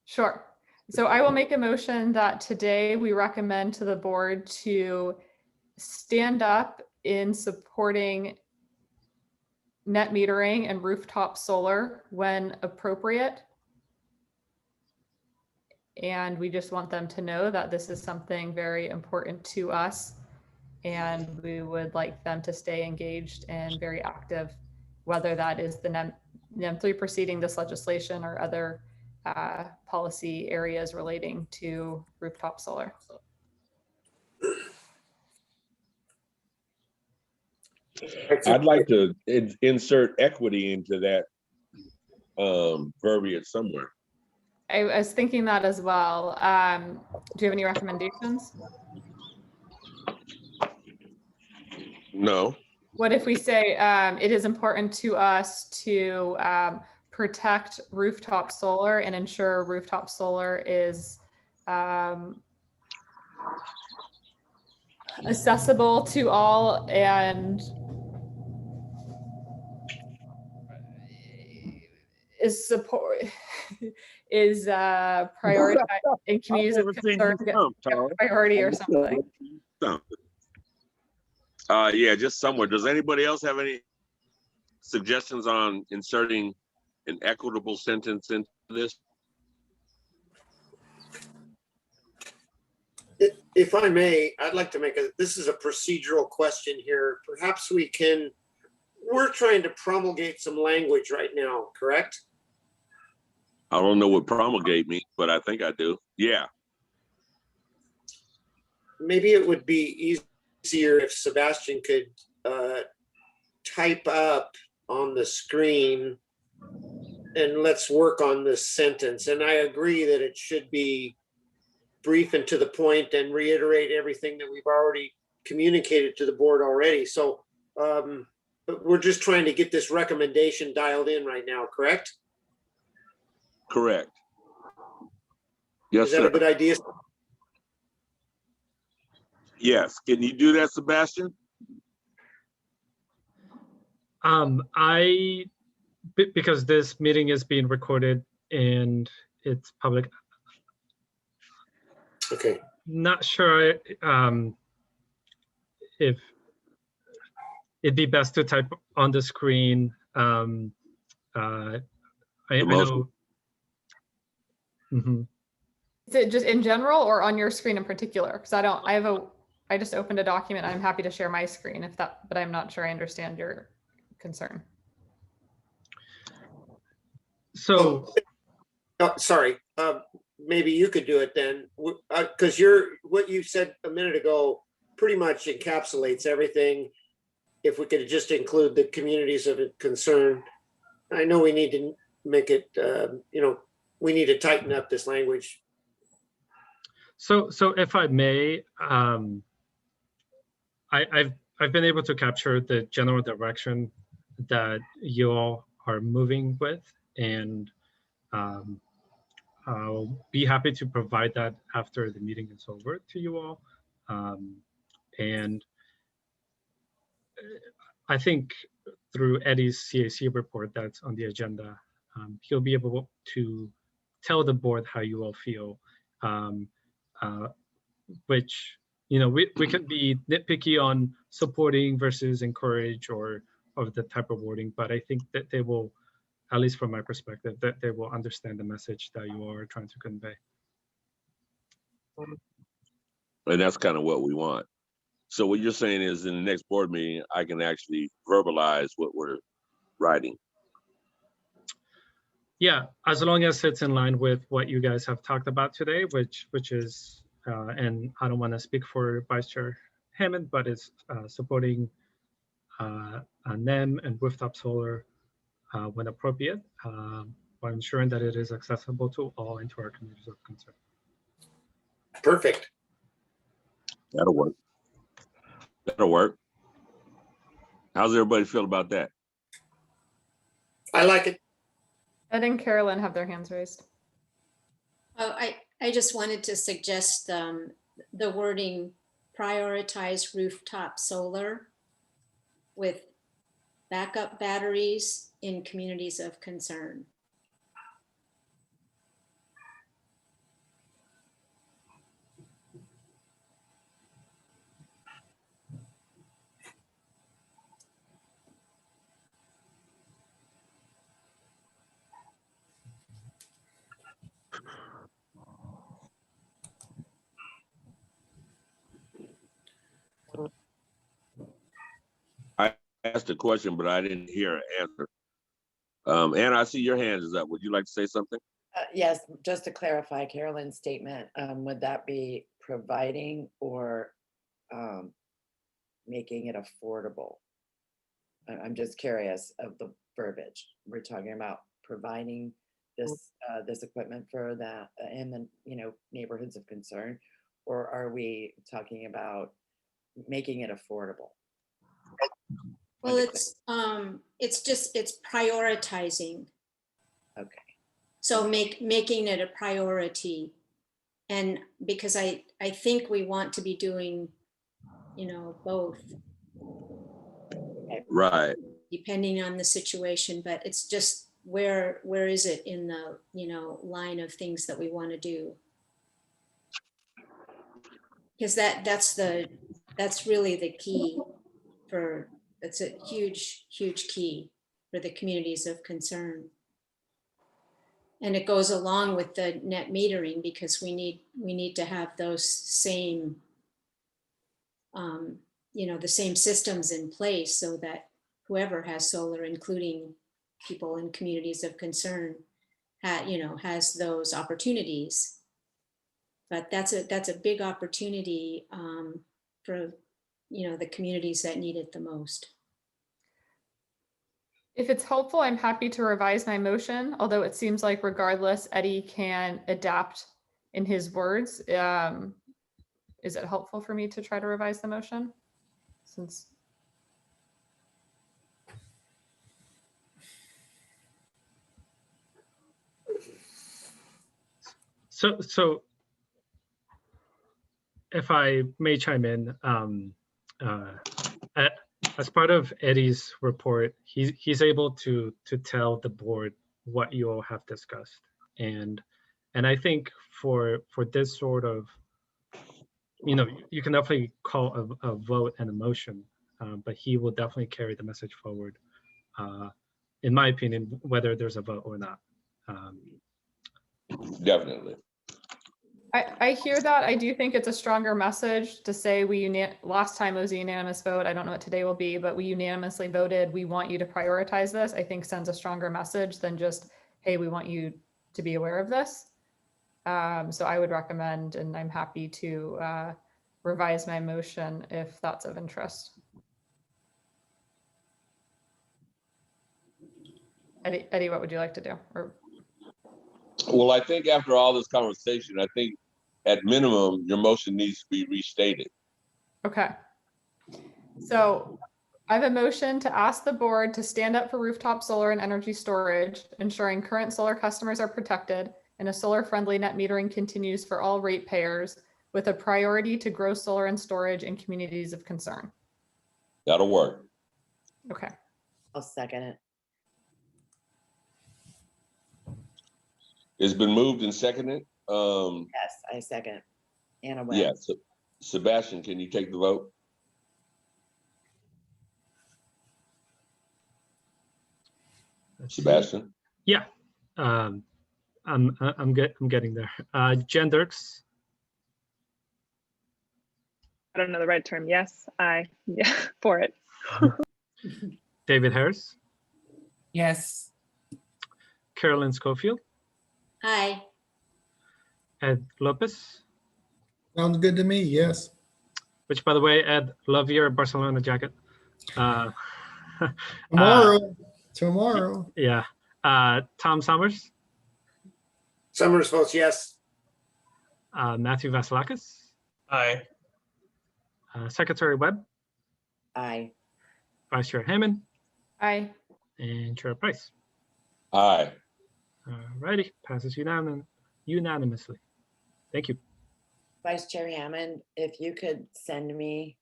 F: Sure. So I will make a motion that today we recommend to the board to stand up in supporting net metering and rooftop solar when appropriate. And we just want them to know that this is something very important to us. And we would like them to stay engaged and very active, whether that is the NEM 3 proceeding, this legislation, or other policy areas relating to rooftop solar.
B: I'd like to insert equity into that verbiage somewhere.
F: I was thinking that as well. Do you have any recommendations?
B: No.
F: What if we say it is important to us to protect rooftop solar and ensure rooftop solar is accessible to all and is support is prioritized in communities of concern, priority or something.
B: Yeah, just somewhere. Does anybody else have any suggestions on inserting an equitable sentence into this?
K: If I may, I'd like to make this is a procedural question here. Perhaps we're trying to promulgate some language right now, correct?
B: I don't know what promulgate means, but I think I do. Yeah.
K: Maybe it would be easier if Sebastian could type up on the screen and let's work on this sentence. And I agree that it should be brief and to the point and reiterate everything that we've already communicated to the board already. So, but we're just trying to get this recommendation dialed in right now, correct?
B: Correct. Yes,
K: sir. Is that a good idea?
B: Yes, can you do that, Sebastian?
A: Because this meeting is being recorded and it's public,
K: Okay.
A: not sure if it'd be best to type on the screen. I know. Mhm.
F: Is it just in general or on your screen in particular? Because I just opened a document. I'm happy to share my screen if that, but I'm not sure I understand your concern.
A: So,
K: sorry, maybe you could do it then, because what you said a minute ago pretty much encapsulates everything. If we could just include the communities of concern. I know we need to make it, we need to tighten up this language.
A: So if I may, I've been able to capture the general direction that you all are moving with, and I'll be happy to provide that after the meeting is over to you all. And I think through Eddie's CAC report that's on the agenda, he'll be able to tell the board how you all feel, which, we can be nitpicky on supporting versus encourage or the type of wording, but I think that they will, at least from my perspective, that they will understand the message that you are trying to convey.
B: And that's kind of what we want. So what you're saying is in the next board meeting, I can actually verbalize what we're writing.
A: Yeah, as long as it's in line with what you guys have talked about today, which is, and I don't want to speak for Vice Chair Hammond, but it's supporting NEM and rooftop solar when appropriate, while ensuring that it is accessible to all and to our communities of concern.
K: Perfect.
B: That'll work. That'll work. How's everybody feel about that?
K: I like it.
F: Ed and Carolyn have their hands raised.
L: Oh, I just wanted to suggest the wording prioritize rooftop solar with backup batteries in communities of concern.
B: I asked a question, but I didn't hear an answer. Anna, I see your hand is up. Would you like to say something?
H: Yes, just to clarify Carolyn's statement, would that be providing or making it affordable? I'm just curious of the verbiage. We're talking about providing this this equipment for that in the neighborhoods of concern, or are we talking about making it affordable?
L: Well, it's prioritizing.
H: Okay.
L: So making it a priority, and because I think we want to be doing, both.
B: Right.
L: Depending on the situation, but it's just where is it in the line of things that we want to do? Because that's really the key that's a huge key for the communities of concern. And it goes along with the net metering because we need to have those same the same systems in place so that whoever has solar, including people in communities of concern, has those opportunities. But that's a big opportunity for the communities that need it the most.
F: If it's helpful, I'm happy to revise my motion, although it seems like regardless, Eddie can adapt in his words. Is it helpful for me to try to revise the motion?
A: So if I may chime in, as part of Eddie's report, he's able to tell the board what you all have discussed, and I think for this sort of, you can definitely call a vote and a motion, but he will definitely carry the message forward, in my opinion, whether there's a vote or not.
B: Definitely.
F: I hear that. I do think it's a stronger message to say last time it was a unanimous vote. I don't know what today will be, but we unanimously voted. We want you to prioritize this. I think sends a stronger message than just, hey, we want you to be aware of this. So I would recommend, and I'm happy to revise my motion if that's of interest. Eddie, what would you like to do?
B: Well, I think after all this conversation, I think at minimum, your motion needs to be restated.
F: Okay. So I have a motion to ask the board to stand up for rooftop solar and energy storage, ensuring current solar customers are protected and a solar-friendly net metering continues for all ratepayers, with a priority to grow solar and storage in communities of concern.
B: That'll work.
F: Okay.
H: I'll second it.
B: It's been moved and seconded.
H: Yes, I second. Anna Webb.
B: Yeah, so Sebastian, can you take the vote? Sebastian?
A: Yeah, I'm getting there. Jen Dirks.
N: I don't know the right term. Yes, yeah, for it.
A: David Harris.
D: Yes.
A: Carolyn Schofield.
L: Hi.
A: Ed Lopez.
M: Sounds good to me, yes.
A: Which, by the way, Ed, love your Barcelona jacket.
M: Tomorrow.
A: Yeah. Tom Summers.
K: Summers votes yes.
A: Matthew Vasilakis.
C: Aye.
A: Secretary Webb.
H: Aye.
A: Vice Chair Hammond.
F: Aye.
A: And Chair Price.
B: Aye.
A: Alrighty, passes unanimously. Thank you.
H: Vice Chair Hammond, if you could send me,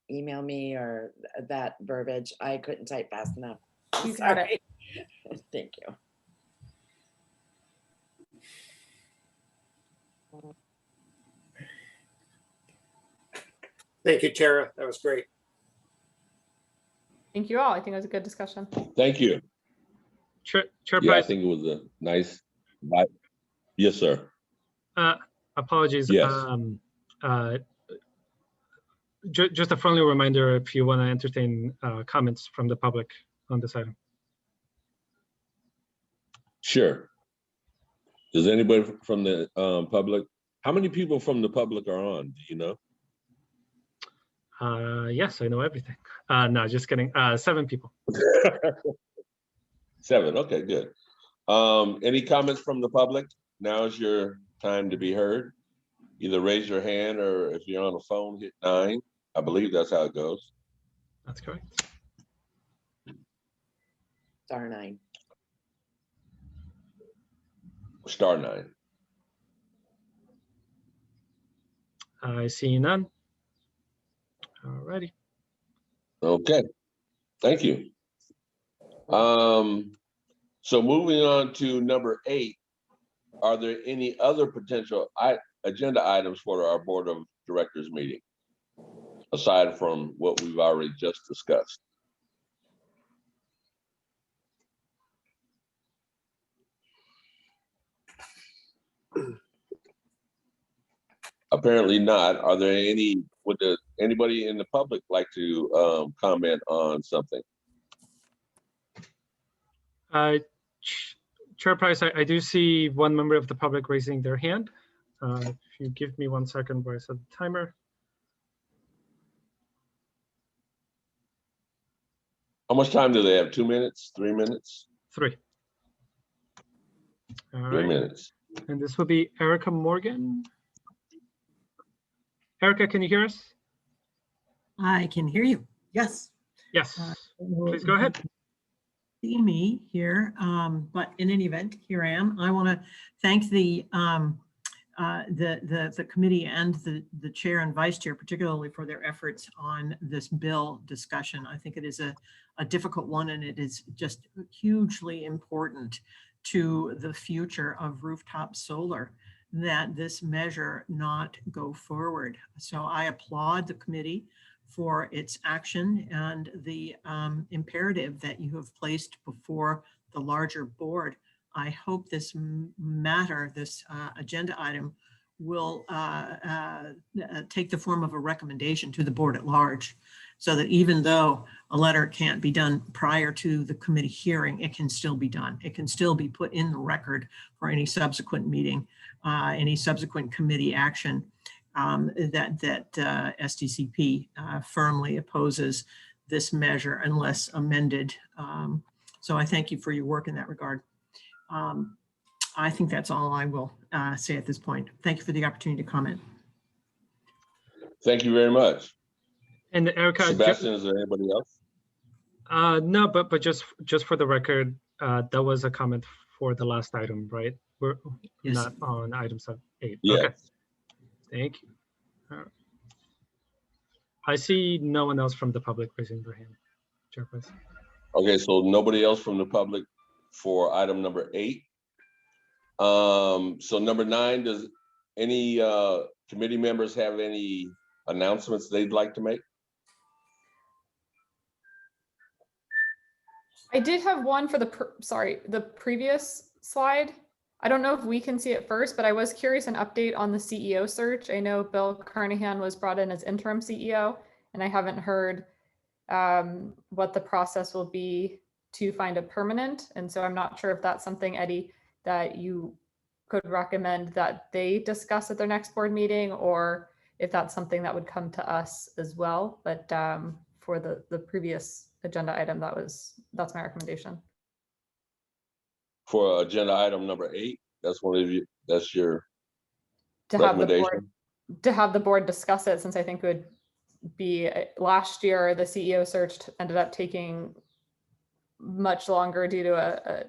H: email me or that verbiage, I couldn't type fast enough. I'm
F: You got
H: sorry. Thank you.
K: Thank you, Tara. That was great.
F: Thank you all. I think it was a good discussion.
B: Thank you.
A: Chair
B: Yeah, I
A: Price.
B: think it was a nice. Yes, sir.
A: Apologies.
B: Yes.
A: Just a friendly reminder if you want to entertain comments from the public on this item.
B: Sure. Does anybody from the public? How many people from the public are on? Do you know?
A: Yes, I know everything. No, just kidding. 7 people.
B: 7. Okay, good. Any comments from the public? Now is your time to be heard. Either raise your hand or if you're on the phone, hit 9. I believe that's how it goes.
A: That's correct.
H: Star 9.
B: Star 9.
A: I see none. Alrighty.
B: Okay. Thank you. So moving on to number 8, are there any other potential agenda items for our Board of Directors meeting, aside from what we've already just discussed? Apparently not. Are there any, anybody in the public like to comment on something?
A: Chair Price, I do see one member of the public raising their hand. If you give me 1 second while I set the timer.
B: How much time do they have? 2 minutes? 3 minutes?
A: 3. All
B: 3
A: right.
B: minutes.
A: And this will be Erica Morgan. Erica, can you hear us?
O: I can hear you. Yes.
A: Yes. Please go ahead.
O: See me here, but in any event, here I am. I want to thank the the committee and the chair and vice chair, particularly for their efforts on this bill discussion. I think it is a difficult one, and it is just hugely important to the future of rooftop solar that this measure not go forward. So I applaud the committee for its action and the imperative that you have placed before the larger board. I hope this matter, this agenda item, will take the form of a recommendation to the board at large, so that even though a letter can't be done prior to the committee hearing, it can still be done. It can still be put in the record for any subsequent meeting, any subsequent committee action, that SDCP firmly opposes this measure unless amended. So I thank you for your work in that regard. I think that's all I will say at this point. Thank you for the opportunity to comment.
B: Thank you very much.
A: And Erica,
B: Sebastian, is there anybody else?
A: No, but just for the record, that was a comment for the last item, right? We're
O: Yes.
A: not on item 8.
B: Yes.
A: Okay. Thank you. I see no one else from the public raising their hand. Chairperson.
B: Okay, so nobody else from the public for item number 8. So number 9, does any committee members have any announcements they'd like to make?
F: I did have one for the previous slide. I don't know if we can see it first, but I was curious an update on the CEO search. I know Bill Carnahan was brought in as interim CEO, and I haven't heard what the process will be to find a permanent. And so I'm not sure if that's something, Eddie, that you could recommend that they discuss at their next board meeting, or if that's something that would come to us as well. But for the previous agenda item, that's my recommendation.
B: For agenda item number 8, that's one of you. That's your
F: To have the board discuss it, since I think it would be last year the CEO search ended up taking much longer due to a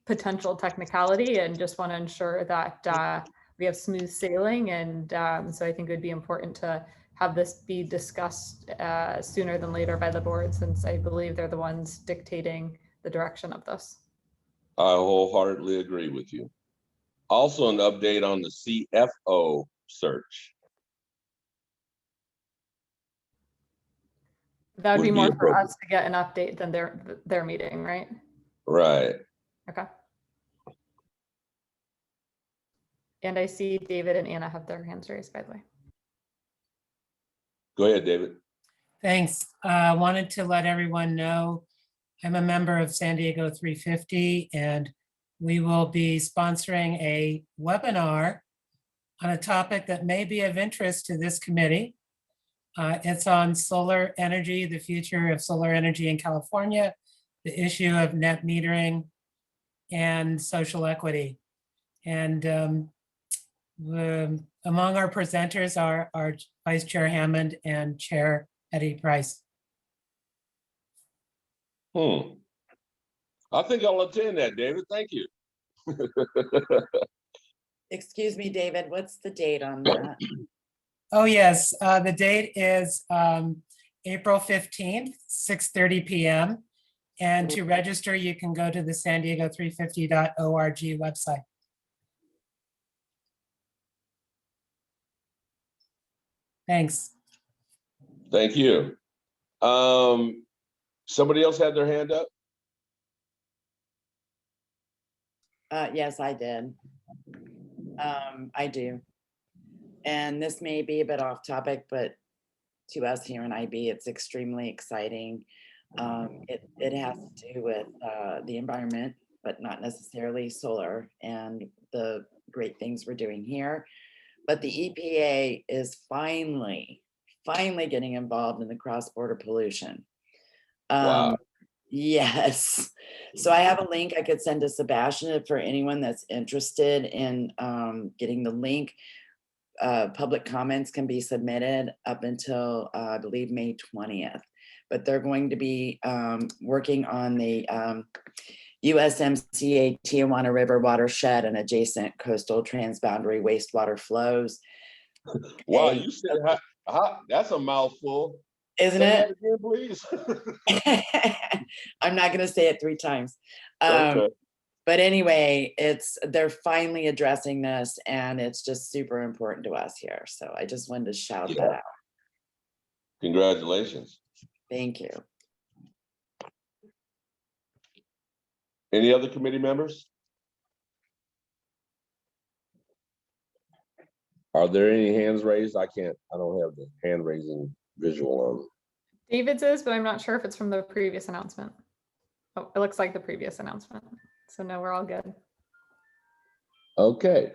F: potential technicality, and just want to ensure that we have smooth sailing. And so I think it would be important to have this be discussed sooner than later by the board, since I believe they're the ones dictating the direction of this.
B: I wholeheartedly agree with you. Also, an update on the CFO search.
F: That would be more for us to get an update than their meeting, right?
B: Right.
F: Okay. And I see David and Anna have their hands raised, by the way.
B: Go ahead, David.
D: Thanks. I wanted to let everyone know I'm a member of San Diego 350, and we will be sponsoring a webinar on a topic that may be of interest to this committee. It's on solar energy, the future of solar energy in California, the issue of net metering, and social equity. And among our presenters are Vice Chair Hammond and Chair Eddie Price.
B: I think I'll attend that, David. Thank you.
H: Excuse me, David, what's the date on that?
D: Oh, yes. The date is April 15th, 6:30 p.m. And to register, you can go to the San Diego 350.org website. Thanks.
B: Thank you. Somebody else had their hand up?
H: Yes, I did. I do. And this may be a bit off topic, but to us here in IB, it's extremely exciting. It has to do with the environment, but not necessarily solar and the great things we're doing here. But the EPA is finally getting involved in the cross-border pollution.
B: Wow.
H: Yes. So I have a link I could send to Sebastian for anyone that's interested in getting the link. Public comments can be submitted up until I believe May 20th, but they're going to be working on the USMCA Tijuana River watershed and adjacent coastal transboundary wastewater flows.
B: Wow,
H: Okay.
B: you said that's a mouthful.
H: Isn't
B: Say
H: it?
B: that again, please.
H: I'm not going to say it 3 times.
B: Okay.
H: But anyway, they're finally addressing this, and it's just super important to us here. So I just wanted to shout that out.
B: Congratulations.
H: Thank you.
B: Any other committee members? Are there any hands raised? I don't have the hand raising visual on.
F: David's is, but I'm not sure if it's from the previous announcement. Oh, it looks like the previous announcement. So no, we're all good.
B: Okay.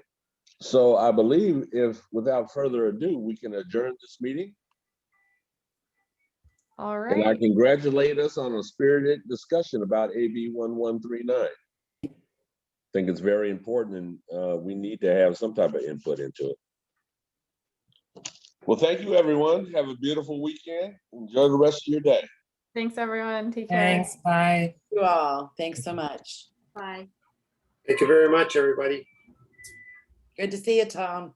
B: So I believe without further ado, we can adjourn this meeting.
F: All
B: And I
F: right.
B: congratulate us on a spirited discussion about AB 1139. I think it's very important, and we need to have some type of input into it. Well, thank you, everyone. Have a beautiful weekend. Enjoy the rest of your day.
F: Thanks, everyone. Take care.
D: Thanks, bye.
H: You all. Thanks so much.
L: Bye.
K: Thank you very much, everybody.
H: Good to see you, Tom.